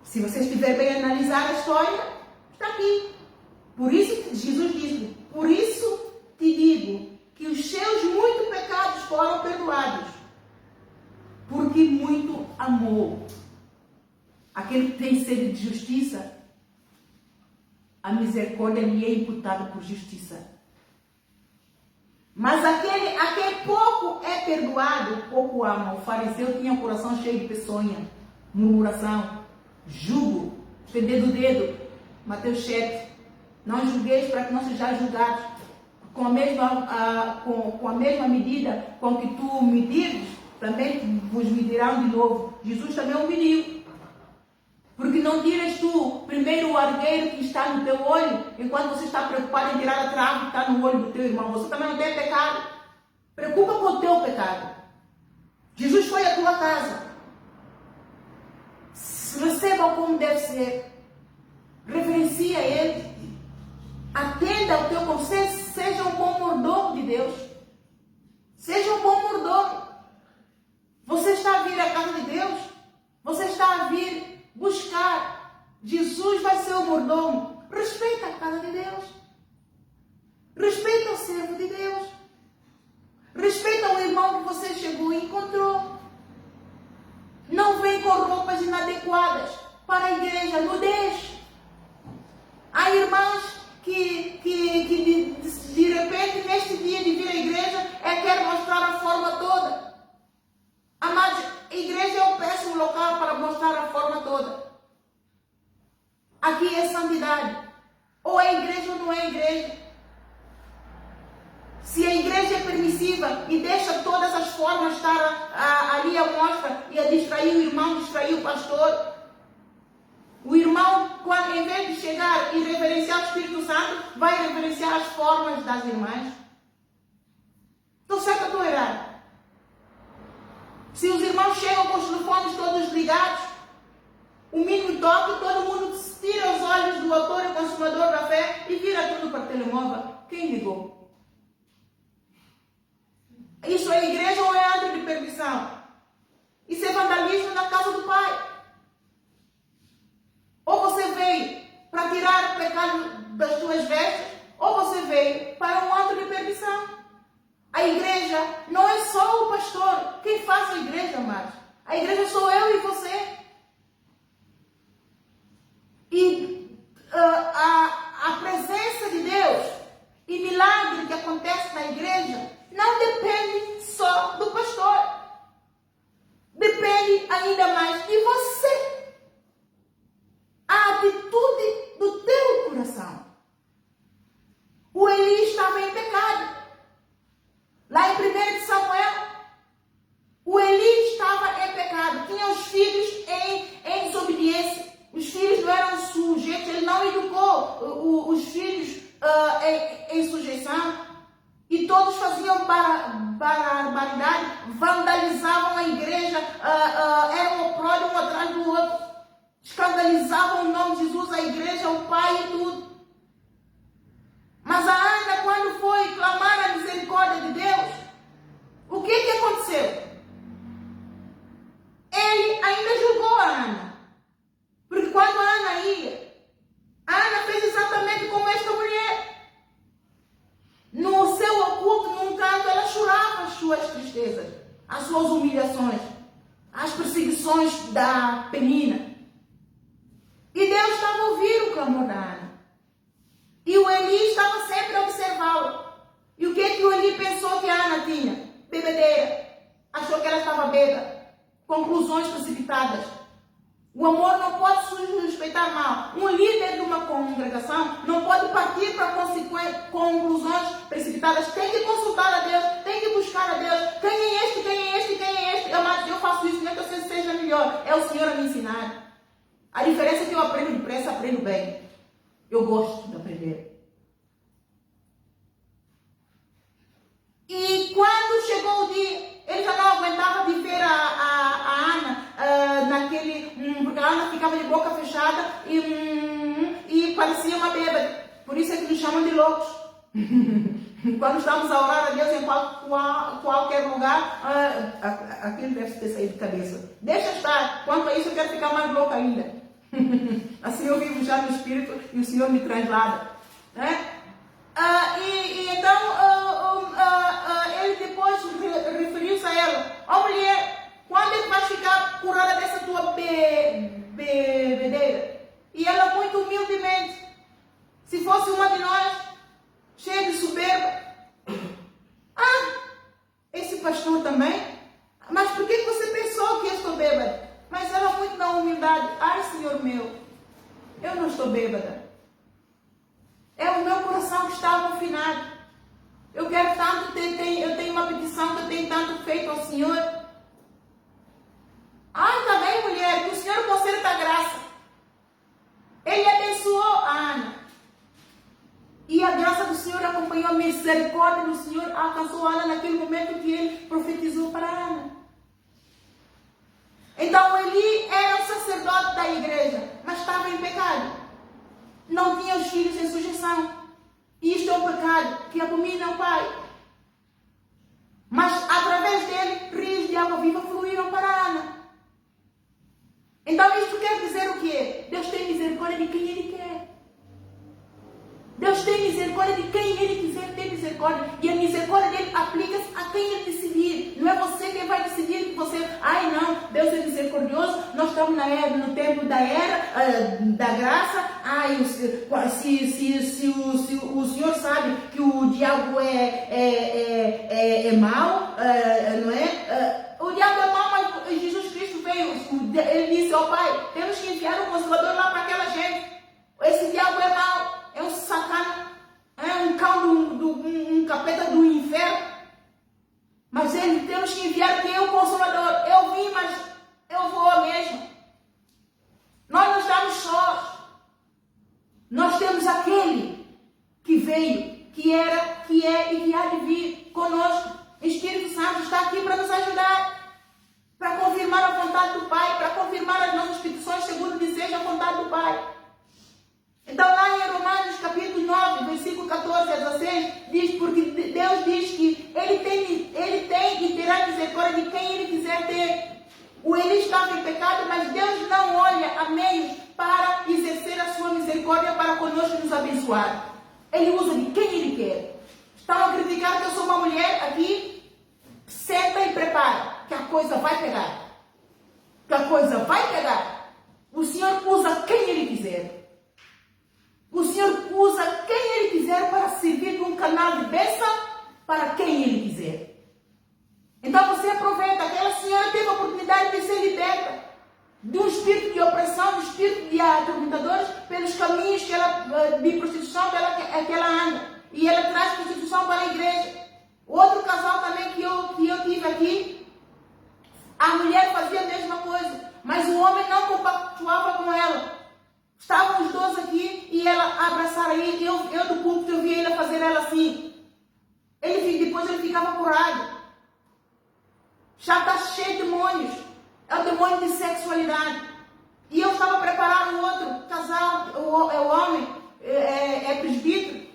Se você estiver bem a analisar a história, está aqui. Por isso Jesus disse, por isso te digo que os seus muitos pecados foram perdoados, porque muito amou. aquele que tem sede de justiça, a misericórdia lhe é imputada por justiça. Mas aquele a quem pouco é perdoado, pouco ama. O fariseu tinha um coração cheio de peçonha, murmuração, jugo, estender do dedo. Mateus 7. Não julgueis para que não sejais julgados. Com a mesma medida com que tu medires, também vos medirão de novo. Jesus também o mediu. Porque não tiras tu primeiro o argueiro que está no teu olho, enquanto você está preocupado em tirar a trave que está no olho do teu irmão. Você também não tem pecado. Preocupa com o teu pecado. Jesus foi à tua casa. Receba como deve ser. Reverencia Ele. Atenda ao teu conselho. Seja um bom mordomo de Deus. Seja um bom mordomo. Você está a vir à casa de Deus? Você está a vir buscar? Jesus vai ser o mordomo. Respeita a casa de Deus. Respeita o servo de Deus. Respeita o irmão que você chegou e encontrou. Não vem com roupas inadequadas para a igreja, nudez. Há irmãs que de repente, neste dia de vir à igreja, quer mostrar a forma toda. Amados, a igreja é um péssimo local para mostrar a forma toda. Aqui é santidade. Ou é igreja ou não é igreja. Se a igreja é permissiva e deixa todas as formas estar ali à mostra e a distrair o irmão, distrair o pastor, o irmão, quando em vez de chegar e reverenciar o Espírito Santo, vai reverenciar as formas das irmãs. Estou certo ou estou errado? Se os irmãos chegam com os telefones todos ligados, o mínimo toque, todo mundo tira os olhos do autor e consumador da fé e vira tudo para o telemóvel. Quem ligou? Isso é igreja ou é antro de permissão? Isso é vandalismo na casa do Pai. Ou você veio para tirar o pecado das tuas vestes, ou você veio para um antro de permissão. A igreja não é só o pastor. Quem faz a igreja, amados? A igreja sou eu e você. E a presença de Deus e milagre que acontece na igreja não depende só do pastor. Depende ainda mais de você. A atitude do teu coração. O Eli estava em pecado. Lá em 1 Samuel, o Eli estava em pecado. Tinha os filhos em desobediência. Os filhos não eram sujeitos. Ele não educou os filhos em sujeição. E todos faziam barbaridade. Vandalizavam a igreja. Eram opróbrios um atrás do outro. Escandalizavam o nome de Jesus, a igreja, o Pai e tudo. Mas a Ana, quando foi clamar a misericórdia de Deus, o que aconteceu? Ele ainda julgou a Ana. Porque quando a Ana ia, a Ana fez exatamente como esta mulher. No seu oculto, num canto, ela chorava as suas tristezas, as suas humilhações, as perseguições da Penina. E Deus estava a ouvir o clamor da Ana. E o Eli estava sempre a observá-lo. E o que o Eli pensou que a Ana tinha? Bebedeira. Achou que ela estava bêbada. Conclusões precipitadas. O amor não pode suspeitar mal. Um líder de uma congregação não pode partir para conclusões precipitadas. Tem que consultar a Deus. Tem que buscar a Deus. Quem é este? Quem é este? Quem é este? Eu faço isso, não é que eu seja melhor. É o Senhor a me ensinar. A diferença é que eu aprendo depressa, aprendo bem. Eu gosto de aprender. E quando chegou o dia, ele já não aguentava de ver a Ana naquele... porque a Ana ficava de boca fechada e parecia uma bêbada. Por isso é que nos chamam de loucos. Quando estamos a orar a Deus em qualquer lugar, aquilo deve ter saído de cabeça. Deixa estar. Quanto a isso, eu quero ficar mais louca ainda. Assim eu vivo já no Espírito e o Senhor me translada. Né? Então, ele depois referiu-se a ela. Ó mulher, quando Quando é que vais ficar curada dessa tua bebedeira? E ela muito humildemente, se fosse uma de nós, cheia de soberba, esse pastor também, mas por que você pensou que eu estou bêbada? Mas ela muito na humildade, ai Senhor meu, eu não estou bêbada. É o meu coração que está confinado. Eu quero tanto, eu tenho uma petição que eu tenho tanto feito ao Senhor. Ai, tá bem, mulher, que o Senhor conceda a graça. Ele abençoou a Ana. E a graça do Senhor acompanhou, a misericórdia do Senhor alcançou a Ana naquele momento que ele profetizou para a Ana. Então Eli era o sacerdote da igreja, mas estava em pecado. Não tinha os filhos em sujeição. E isto é um pecado que abomina ao Pai. Mas através dele, rios de água viva fluíram para a Ana. Então isto quer dizer o quê? Deus tem misericórdia de quem Ele quer. Deus tem misericórdia de quem Ele quiser ter misericórdia. E a misericórdia dele aplica-se a quem Ele decidir. Não é você quem vai decidir que você... Ai não, Deus é misericordioso. Nós estamos no tempo da era, da graça. Ai, se o Senhor sabe que o diabo é mau, não é? O diabo é mau, mas Jesus Cristo veio. Ele disse ao Pai, temos que enviar o Consolador lá para aquela gente. Esse diabo é mau. É um sacana, é um cão, um capeta do inferno. Mas ele temos que enviar quem é o Consolador. Eu vim, mas eu vou mesmo. Nós não estamos sós. Nós temos aquele que veio, que era, que é e que há de vir conosco. O Espírito Santo está aqui para nos ajudar, para confirmar a vontade do Pai, para confirmar as nossas petições segundo deseja a vontade do Pai. Então lá em Romanos capítulo 9, versículo 14 a 16, diz, porque Deus diz que Ele tem e terá misericórdia de quem Ele quiser ter. O Eli estava em pecado, mas Deus não olha a meios para exercer a sua misericórdia para conosco nos abençoar. Ele usa de quem Ele quer. Estão a criticar que eu sou uma mulher aqui? Senta e prepara, que a coisa vai pegar. Que a coisa vai pegar. O Senhor usa quem Ele quiser. O Senhor usa quem Ele quiser para servir de um canal de bênção para quem Ele quiser. Então você aproveita. Aquela senhora teve a oportunidade de ser liberta de um espírito de opressão, de espírito de atormentadores, pelos caminhos de prostituição que ela anda. E ela traz prostituição para a igreja. Outro casal também que eu tive aqui, a mulher fazia a mesma coisa, mas o homem não compactuava com ela. Estavam os dois aqui e ela abraçaram ele. Eu do púlpito eu vi ele fazer ela assim. Depois ele ficava curado. Já está cheio de demônios. É o demônio de sexualidade. E eu estava preparando o outro casal, o homem, é presbítero,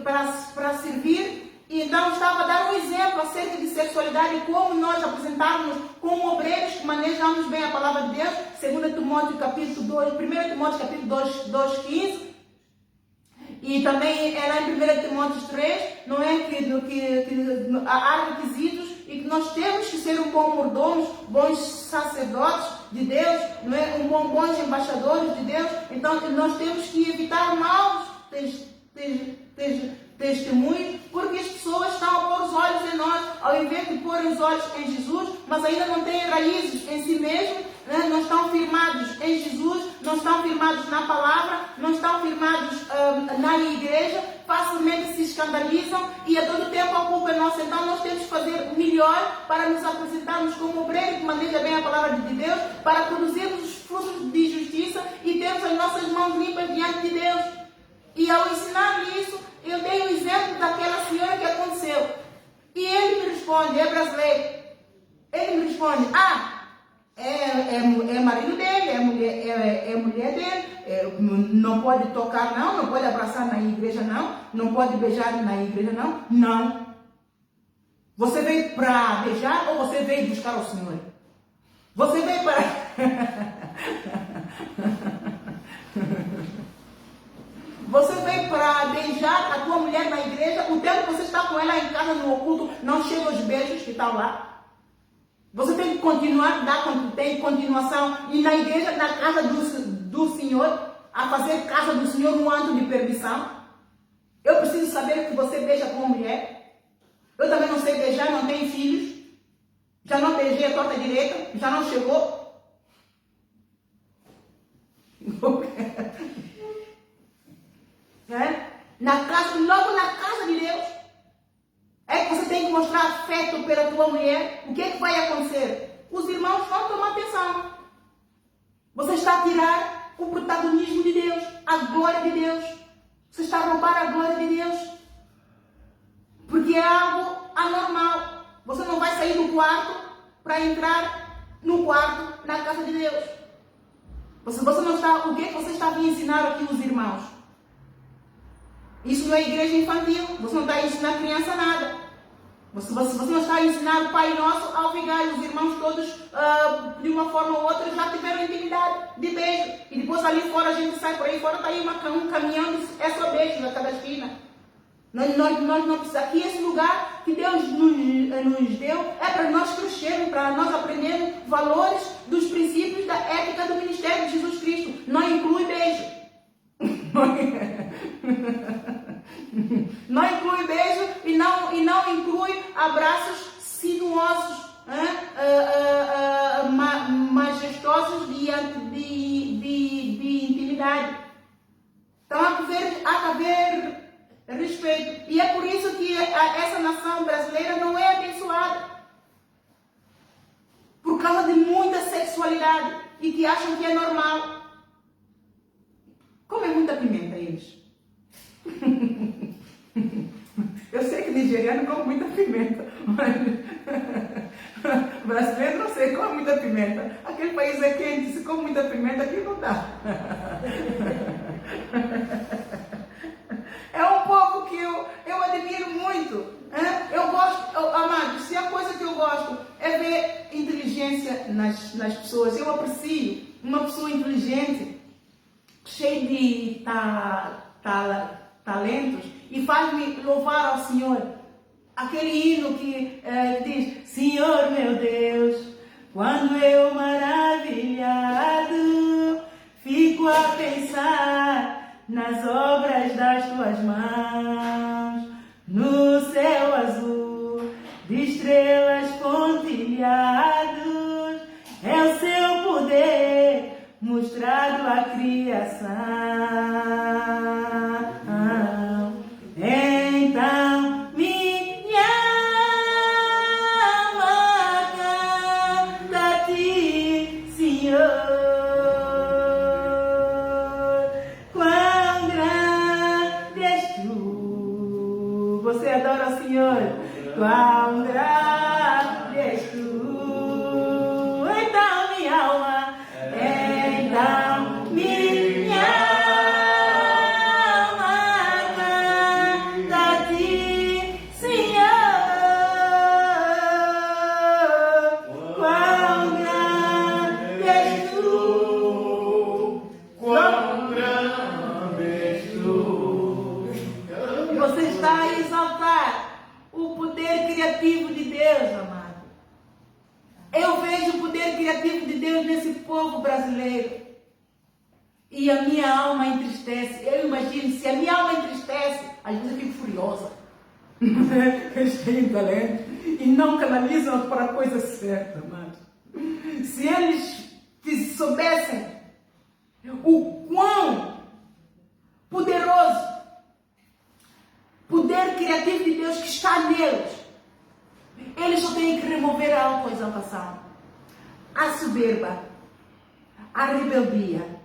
para servir. E então estava a dar um exemplo acerca de sexualidade e como nós apresentávamos como obreiros que manejamos bem a palavra de Deus, 2 Timóteo capítulo 2, 1 Timóteo capítulo 2, 15, e também é lá em 1 Timóteo 3, não é que há requisitos e que nós temos que ser um bom mordomos, bons sacerdotes de Deus, não é? Bons embaixadores de Deus. Então nós temos que evitar maus testemunhos, porque as pessoas estão a pôr os olhos em nós, ao invés de pôr os olhos em Jesus, mas ainda não têm raízes em si mesmos, né? Não estão firmados em Jesus, não estão firmados na palavra, não estão firmados na igreja, facilmente se escandalizam e a todo tempo a culpa é nossa. Então nós temos que fazer o melhor para nos apresentarmos como obreiro que maneja bem a palavra de Deus, para produzirmos os frutos de justiça e termos as nossas mãos limpas diante de Deus. E ao ensinar-lhe isso, eu dei o exemplo daquela senhora que aconteceu. E ele me responde, é brasileiro. Ele me responde, é marido dele, é mulher dele, não pode tocar não pode abraçar na igreja não pode beijar na igreja não. Você veio para beijar ou você veio buscar o Senhor? Você veio para... Você veio para beijar a tua mulher na igreja, o tempo que você está com ela em casa no oculto, não chega os beijos que estão lá. Você tem que continuar, tem continuação, e na igreja, na casa do Senhor, a fazer casa do Senhor um ato de permissão. Eu preciso saber que você beija com mulher. Eu também não sei beijar, não tenho filhos. Já não beijei a torta direita, já não chegou. Na casa, logo na casa de Deus, é que você tem que mostrar afeto pela tua mulher. O que é que vai acontecer? Os irmãos vão tomar atenção. Você está a tirar o protagonismo de Deus, a glória de Deus. Você está a roubar a glória de Deus. Porque é algo anormal. Você não vai sair do quarto para entrar no quarto na casa de Deus. Você não está, o que você está a ensinar aqui os irmãos? Isso não é igreja infantil. Você não está a ensinar a criança nada. Você não está a ensinar o Pai Nosso ao vigar. Os irmãos todos, de uma forma ou outra, já tiveram intimidade de beijo. E depois ali fora a gente sai por aí fora, está aí um caminhão, é só beijo a cada esquina. Nós não precisamos. Aqui esse lugar que Deus nos deu é para nós crescermos, para nós aprendermos valores dos princípios da ética do ministério de Jesus Cristo. Não inclui beijo. Não inclui beijo e não inclui abraços sinuosos, majestosos de intimidade. Então há que haver respeito. E é por isso que essa nação brasileira não é abençoada. Por causa de muita sexualidade e que acham que é normal. Comem muita pimenta eles. Eu sei que nigeriano come muita pimenta, mas brasileiro não sei, come muita pimenta. Aquele país é quente, se come muita pimenta, aqui não dá. É um povo que eu admiro muito. Eu gosto, amados, se a coisa que eu gosto é ver inteligência nas pessoas, eu aprecio uma pessoa inteligente, cheia de talentos, e faz-me louvar ao Senhor. Aquele hino que diz: Senhor meu Deus, quando eu maravilhado fico a pensar nas obras das tuas mãos, no céu azul de estrelas pontilhados, é o seu poder mostrado à criação. Então minha alma canta a ti, Senhor. Quão grande és tu. Você adora o Senhor? Quão grande és tu. Então minha alma, então minha alma canta a ti, Senhor. Quão grande és tu. Quão grande és tu. Você está a exaltar o poder criativo de Deus, amado. Eu vejo o poder criativo de Deus nesse povo brasileiro. E a minha alma entristece. Eu imagino, se a minha alma entristece, às vezes eu fico furiosa. Eles têm talento e não canalizam para a coisa certa, amado. Se eles soubessem o quão poderoso, poder criativo de Deus que está neles, eles só têm que remover a autoexaltação, a soberba, a rebeldia.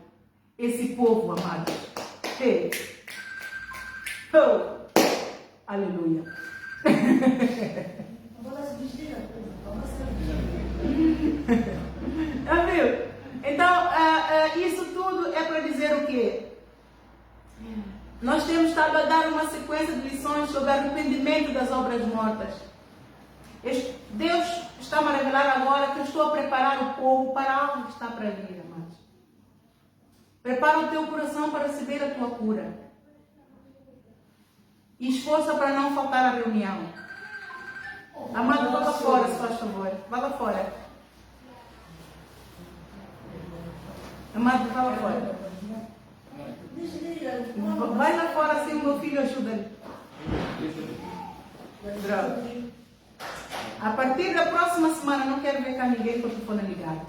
Esse povo, amado. Hey. Oh. Aleluia. Viu? Então, isso tudo é para dizer o quê? Nós temos estado a dar uma sequência de lições sobre arrependimento das obras mortas. Deus está-me a revelar agora que eu estou a preparar o povo para algo que está para vir, amados. Prepara o teu coração para receber a tua cura. E esforça para não faltar a reunião. Amado, vá lá fora, se faz favor. Vá lá fora. Amado, vá lá fora. Vai lá fora, assim o meu filho ajuda-lhe. Droga. A partir da próxima semana, não quero ver cá ninguém com o telefone ligado.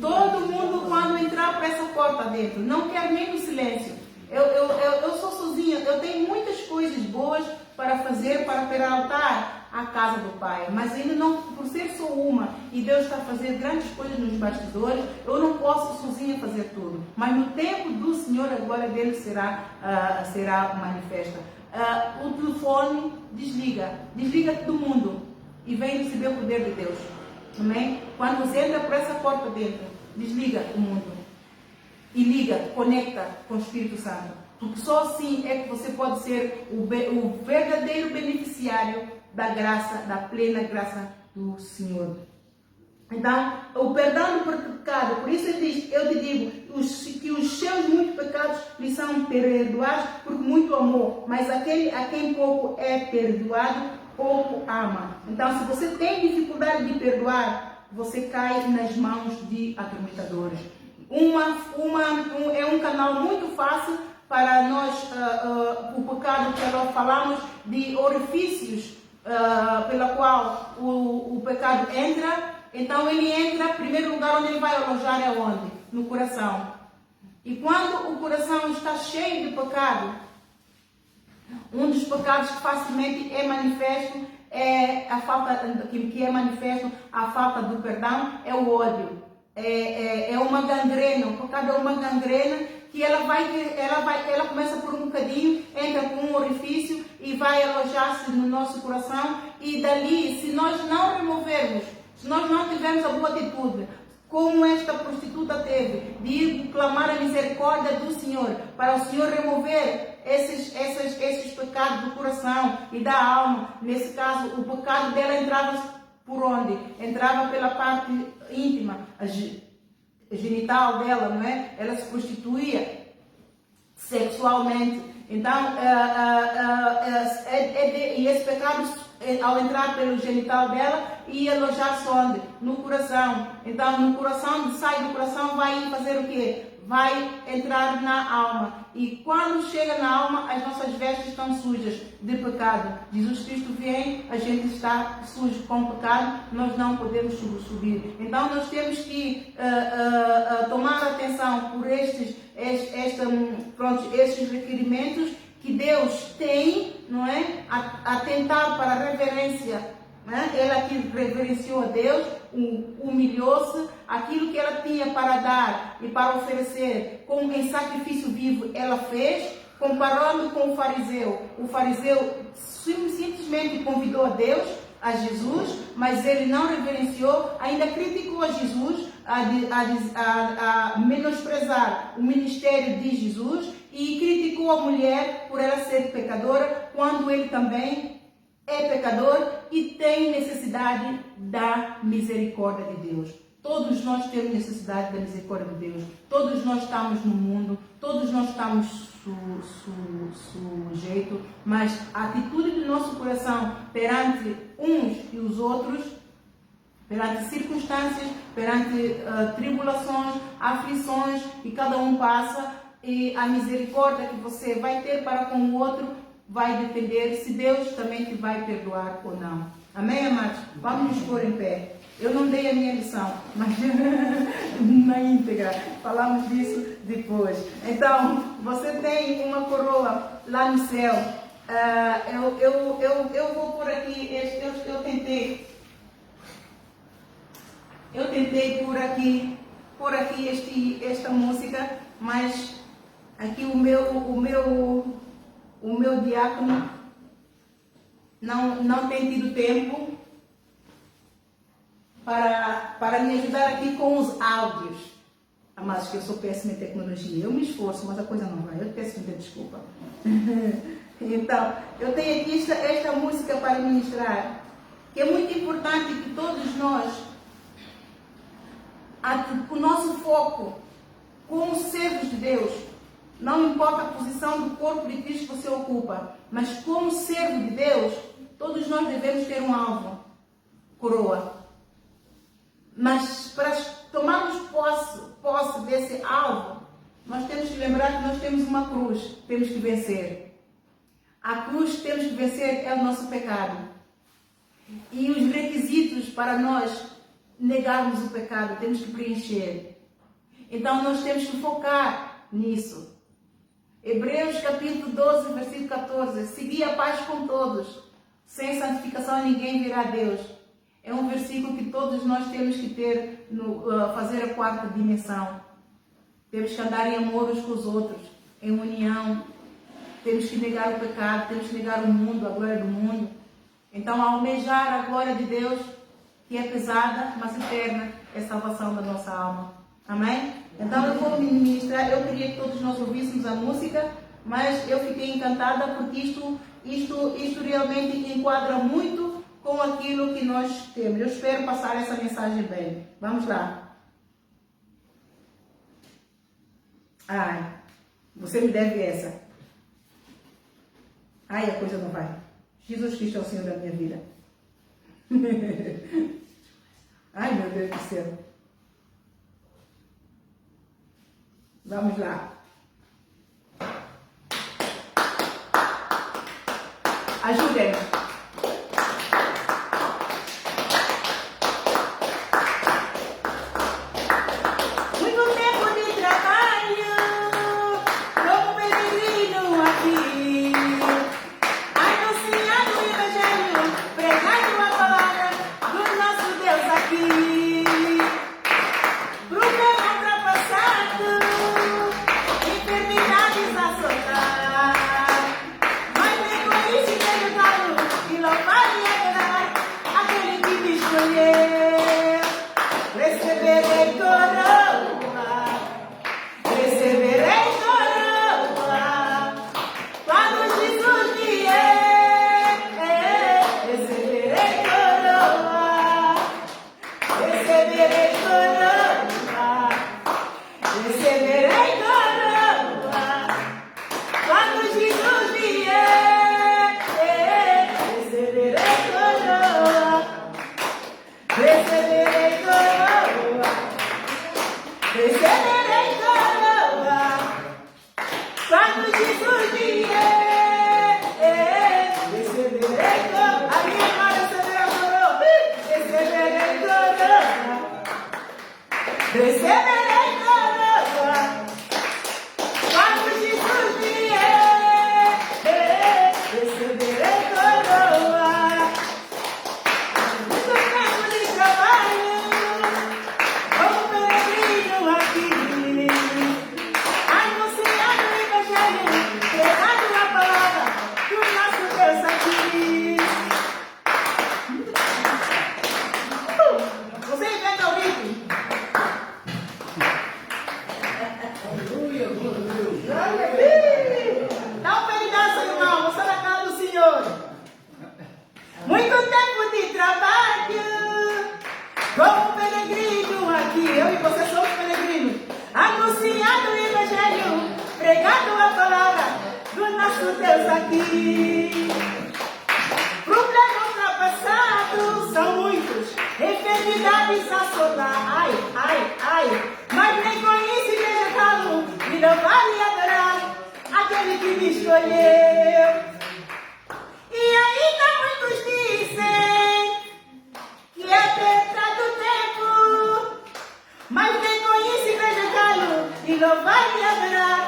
Todo mundo, quando entrar por essa porta dentro, não quero nem no silêncio. Eu sou sozinha, eu tenho muitas coisas boas para fazer, para peraltar a casa do Pai. Mas ainda não, por ser só uma, e Deus está a fazer grandes coisas nos bastidores, eu não posso sozinha fazer tudo. Mas no tempo do Senhor, a glória dele será manifesta. O telefone desliga todo mundo e vem receber o poder de Deus. Amém? Quando você entra por essa porta dentro, desliga o mundo e liga, conecta com o Espírito Santo. Porque só assim é que você pode ser o verdadeiro beneficiário da graça, da plena graça do Senhor. Então, o perdão do pecado, por isso ele diz, eu te digo, que os seus muitos pecados lhe são perdoados porque muito amou, mas aquele a quem pouco é perdoado, pouco ama. Então, se você tem dificuldade de perdoar, você cai nas mãos de atormentadores. É um canal muito fácil para nós, o pecado que nós falamos de orifícios pela qual o pecado entra. Então ele entra, primeiro lugar onde ele vai alojar é onde? No coração. E quando o coração está cheio de pecado, um dos pecados que facilmente é manifesto é a falta a falta do perdão, é o ódio. É uma gangrena, o pecado é uma gangrena que ela começa por um bocadinho, entra por um orifício e vai alojar-se no nosso coração, e dali, se nós não removermos, se nós não tivermos a boa atitude, como esta prostituta teve, de ir clamar a misericórdia do Senhor, para o Senhor remover esses pecados do coração e da alma. Nesse caso, o pecado dela entrava por onde? Entrava pela parte íntima, a genital dela, não é? Ela se prostituía sexualmente. Então, e esse pecado, ao entrar pelo genital dela, ia alojar-se onde? No coração. Então, no coração, sai do coração, vai fazer o quê? Vai entrar na alma. E quando chega na alma, as nossas vestes estão sujas de pecado. Jesus Cristo vem, a gente está sujo com pecado, nós não podemos subir. Então, nós temos que tomar atenção por estes requerimentos que Deus tem, não é? Atentar para a reverência. Ela que reverenciou a Deus, humilhou-se, aquilo que ela tinha para dar e para oferecer em sacrifício vivo, ela fez, comparando com o fariseu. O fariseu simplesmente convidou a Deus, a Jesus, mas ele não reverenciou, ainda criticou a Jesus, a menosprezar o ministério de Jesus, e criticou a mulher por ela ser pecadora, quando ele também é pecador e tem necessidade da misericórdia de Deus. Todos nós temos necessidade da misericórdia de Deus. Todos nós estamos no mundo, todos nós estamos sujeitos, mas a atitude do nosso coração perante uns e os outros, perante circunstâncias, perante tribulações, aflições que cada um passa, e a misericórdia que você vai ter para com o outro vai depender se Deus também te vai perdoar ou não. Amém, amados? Vamos nos pôr em pé. Eu não dei a minha lição, mas na íntegra. Falamos disso depois. Então, você tem uma coroa lá no céu. Eu vou pôr aqui, eu tentei pôr aqui esta música, mas aqui o meu diácono não tem tido tempo para me ajudar aqui com os áudios. Mas que eu sou péssima em tecnologia. Eu me esforço, mas a coisa não vai. Eu peço muita desculpa. Então, eu tenho aqui esta música para ministrar, que é muito importante que todos nós, o nosso foco como servos de Deus, não importa a posição do corpo de Cristo que você ocupa, mas como servo de Deus, todos nós devemos ter um alvo. coroa. Mas para tomarmos posse desse alvo, nós temos que lembrar que nós temos uma cruz, temos que vencer. A cruz que temos que vencer é o nosso pecado. E os requisitos para nós negarmos o pecado, temos que preencher. Então nós temos que focar nisso. Hebreus capítulo 12, versículo 14. Segui a paz com todos. Sem santificação ninguém virá a Deus. É um versículo que todos nós temos que ter, fazer a quarta dimensão. Temos que andar em amor uns com os outros, em união. Temos que negar o pecado, temos que negar o mundo, a glória do mundo. Então, almejar a glória de Deus, que é pesada, mas eterna, é a salvação da nossa alma. Amém? Então, eu vou ministrar. Eu queria que todos nós ouvíssemos a música, mas eu fiquei encantada porque isto realmente enquadra muito com aquilo que nós temos. Eu espero passar essa mensagem bem. Vamos lá. Ai, você me deve essa. Ai, a coisa não vai. Jesus Cristo é o Senhor da minha vida. Ai, meu Deus do céu. Vamos lá. Ajudem-me. Muito tempo de trabalho, como peregrino aqui, anunciando o Evangelho, pregando a palavra do nosso Deus aqui. Problema ultrapassado, enfermidades a soltar, mas nem com isso derrotado e louvar e adorar aquele que me escolheu. Receberei coroa, receberei coroa, quando Jesus vier. Receberei coroa, receberei coroa, receberei coroa, quando Jesus vier. Receberei coroa, receberei coroa, receberei coroa, quando Jesus vier. Receberei coroa, a minha irmã receberá coroa, receberei coroa, receberei coroa, quando Jesus vier. Receberei coroa. Muito tempo de trabalho, como peregrino aqui, anunciando o Evangelho, pregando a palavra do nosso Deus aqui. Você inventa o ritmo? Glória a Deus. Dá um pedaço, irmão, você na cara do Senhor. Muito tempo de trabalho, como peregrino aqui, eu e você somos peregrinos, anunciando o Evangelho, pregando a palavra do nosso Deus aqui. Problemas ultrapassados são muitos, enfermidades a assolar, ai, ai, ai, mas nem com isso igreja calo, e não vale adorar aquele que me escolheu. E ainda muitos dizem que é petrado o tempo, mas nem com isso igreja calo, e não vale adorar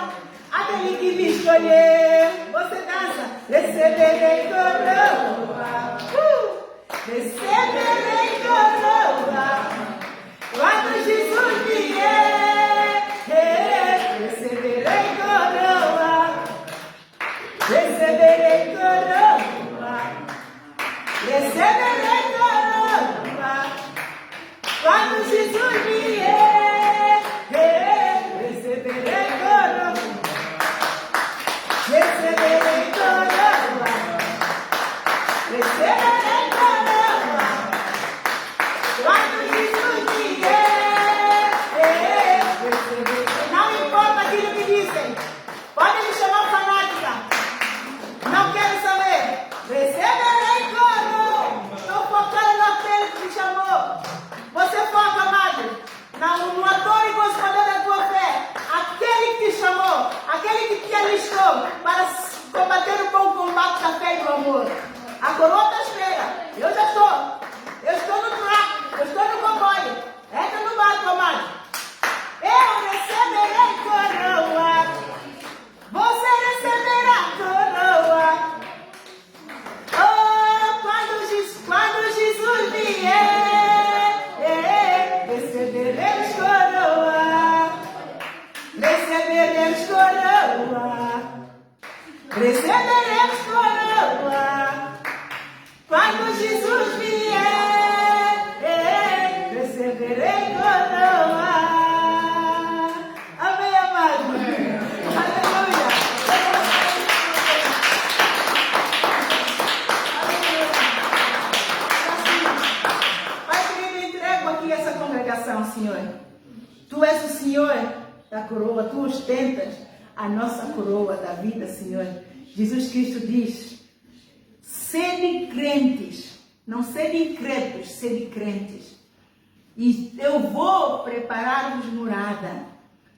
aquele que me escolheu. Você dança, receberei coroa, receberei coroa, quando Jesus vier. Receberei coroa, receberei coroa, receberei coroa, quando Jesus vier. Receberei coroa, receberei coroa, receberei coroa, quando Jesus vier. Não importa aquilo que dizem, podem me chamar fanática, não quero saber. Receberei coroa, estou focando naquele que alistou para combater o bom combate da fé e do amor. A coroa está à espera. Eu já estou. Eu estou no track. Eu estou no comboio. Entra no barco, amado. Eu receberei coroa. Você receberá coroa. Oh, quando Jesus vier, receberemos coroa. Receberemos coroa. Receberemos coroa. Quando Jesus vier, receberei coroa. Amém, amado? Aleluia. Pai querido, entrego aqui essa congregação, Senhor. Tu és o Senhor da coroa, tu ostentas a nossa coroa da vida, Senhor. Jesus Cristo diz: sede crentes, não sede incrédulos, sede crentes. E eu vou preparar-vos morada.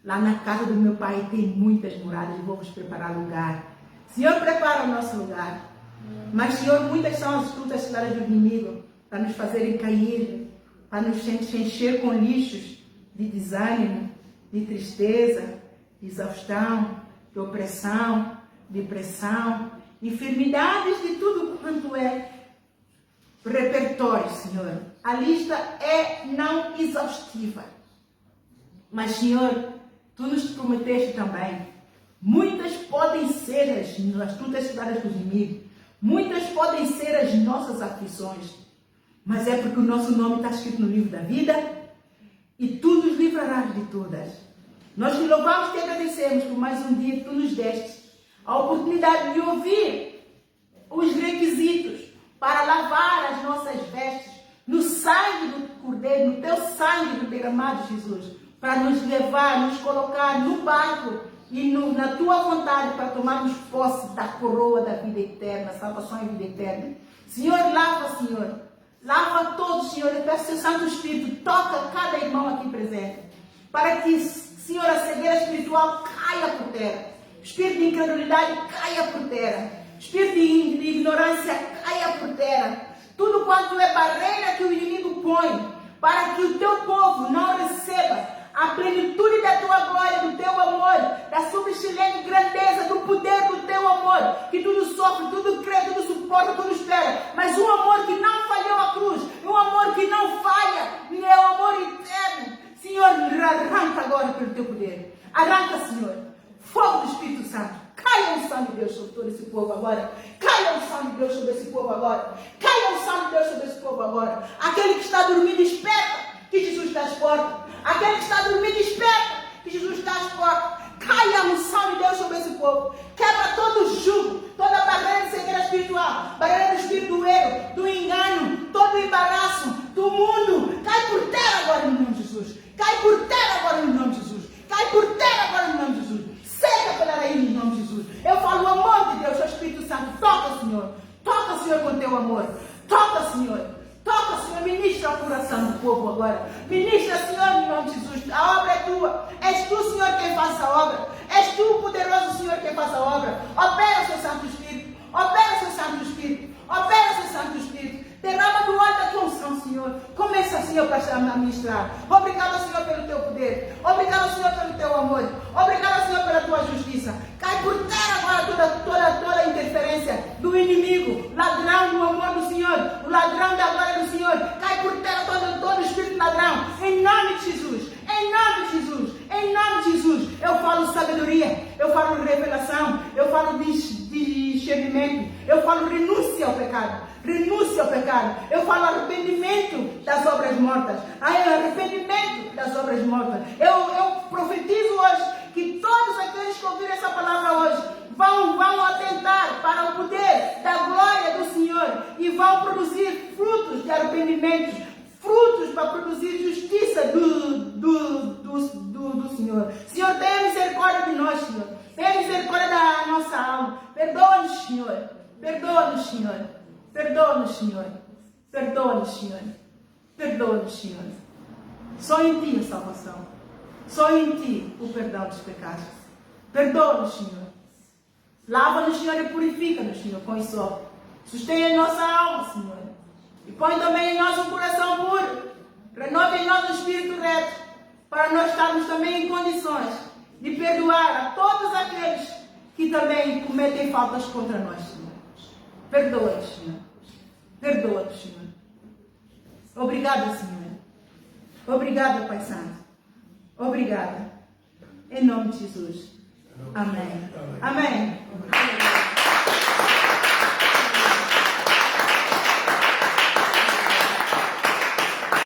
Lá na casa do meu Pai tem muitas moradas, eu vou vos preparar lugar. Senhor, prepara o nosso lugar. Mas, Senhor, muitas são as lutas claras do inimigo para nos fazerem cair, para nos encher com lixos de desânimo, de tristeza, de exaustão, de opressão, depressão, enfermidades, de tudo quanto é repertório, Senhor. A lista é não exaustiva. Mas, Senhor, Tu nos prometeste também. Muitas podem ser as lutas claras do inimigo. Muitas podem ser as nossas aflições. Mas é porque o nosso nome está escrito no livro da vida e Tu nos livrarás de todas. Nós te louvamos e te agradecemos por mais um dia que Tu nos deste a oportunidade de ouvir os requisitos para lavar as nossas vestes no sangue do Cordeiro, no Teu sangue do derramado, Jesus, para nos levar, nos colocar no barco e na Tua vontade para tomarmos posse da coroa da vida eterna, salvação e vida eterna. Senhor, lava, Senhor. Lava todos, Senhor. Eu peço, Seu Santo Espírito, toca cada irmão aqui presente, para que, Senhor, a cegueira espiritual caia por terra. O espírito de incredulidade caia por terra. O espírito de ignorância caia por terra. Tudo quanto é barreira que o inimigo põe para que o Teu povo não receba a plenitude da Tua glória, do Teu amor, da subexcelente grandeza, do poder do Teu amor, que tudo sofre, tudo crê, tudo suporta, tudo espera, mas um amor que não falhou a cruz, um amor que não falha, é o amor eterno. Senhor, arranca agora pelo Teu poder, arranca, Senhor, fogo do Espírito Santo, caia a unção de Deus sobre todo esse povo agora, caia a unção de Deus sobre esse povo agora, caia a unção de Deus sobre esse povo agora. Aquele que está dormindo, esperta que Jesus está às portas. Aquele que está dormindo, esperta que Jesus está às portas. Caia a unção de Deus sobre esse povo. Quebra todo o jugo, toda barreira de cegueira espiritual, barreira do espírito do erro, do engano, todo o embaraço do mundo. Cai por terra agora no nome de Jesus. Cai por terra agora no nome de Jesus. Cai por terra agora no nome de Jesus. Seca pela raiz no nome de Jesus. Eu falo o amor de Deus, o Espírito Santo. Toca, Senhor. Toca, Senhor, com Teu amor. Toca, Senhor. Toca, Senhor, ministra o coração do povo agora. Ministra, Senhor, em nome de Jesus. A obra é Tua. És Tu, Senhor, quem faz a obra. És Tu, o poderoso Senhor, quem faz a obra. Opera, Seu Santo Espírito. Opera, Seu Santo Espírito. Opera, Seu Santo Espírito. Derrama do óleo da Tua unção, Senhor. Começa, Senhor, para ministrar. Obrigado, Senhor, pelo Teu poder. Obrigado, Senhor, pelo Teu amor. Obrigado, Senhor, pela Tua justiça. Cai por terra agora toda a interferência do inimigo, ladrão do amor do Senhor, o ladrão da glória do Senhor. Cai por terra todo espírito ladrão. Em nome de Jesus. Em nome de Jesus. Em nome de Jesus. Eu falo sabedoria. Eu falo revelação. Eu falo discernimento. Eu falo renúncia ao pecado. Renúncia ao pecado. Eu falo arrependimento das obras mortas. Arrependimento das obras mortas. Eu profetizo hoje que todos aqueles que ouviram essa palavra hoje vão atentar para o poder da glória do Senhor e vão produzir frutos de arrependimento, frutos para produzir justiça do Senhor. Senhor, tenha misericórdia de nós, Senhor. Tenha misericórdia da nossa alma. Perdoa-nos, Senhor. Perdoa-nos, Senhor. Perdoa-nos, Senhor. Perdoa-nos, Senhor. Perdoa-nos, Senhor. Só em Ti a salvação. Só em Ti o perdão dos pecados. Perdoa-nos, Senhor. Lava-nos, Senhor, e purifica-nos, Senhor, com isso. Sustém a nossa alma, Senhor. E põe também em nós um coração puro. Renova em nós um espírito reto, para nós estarmos também em condições de perdoar a todos aqueles que também cometem faltas contra nós, Senhor. Perdoa-nos, Senhor. Perdoa-nos, Senhor. Obrigada, Senhor. Obrigada, Pai Santo. Obrigada. Em nome de Jesus. Amém. Amém.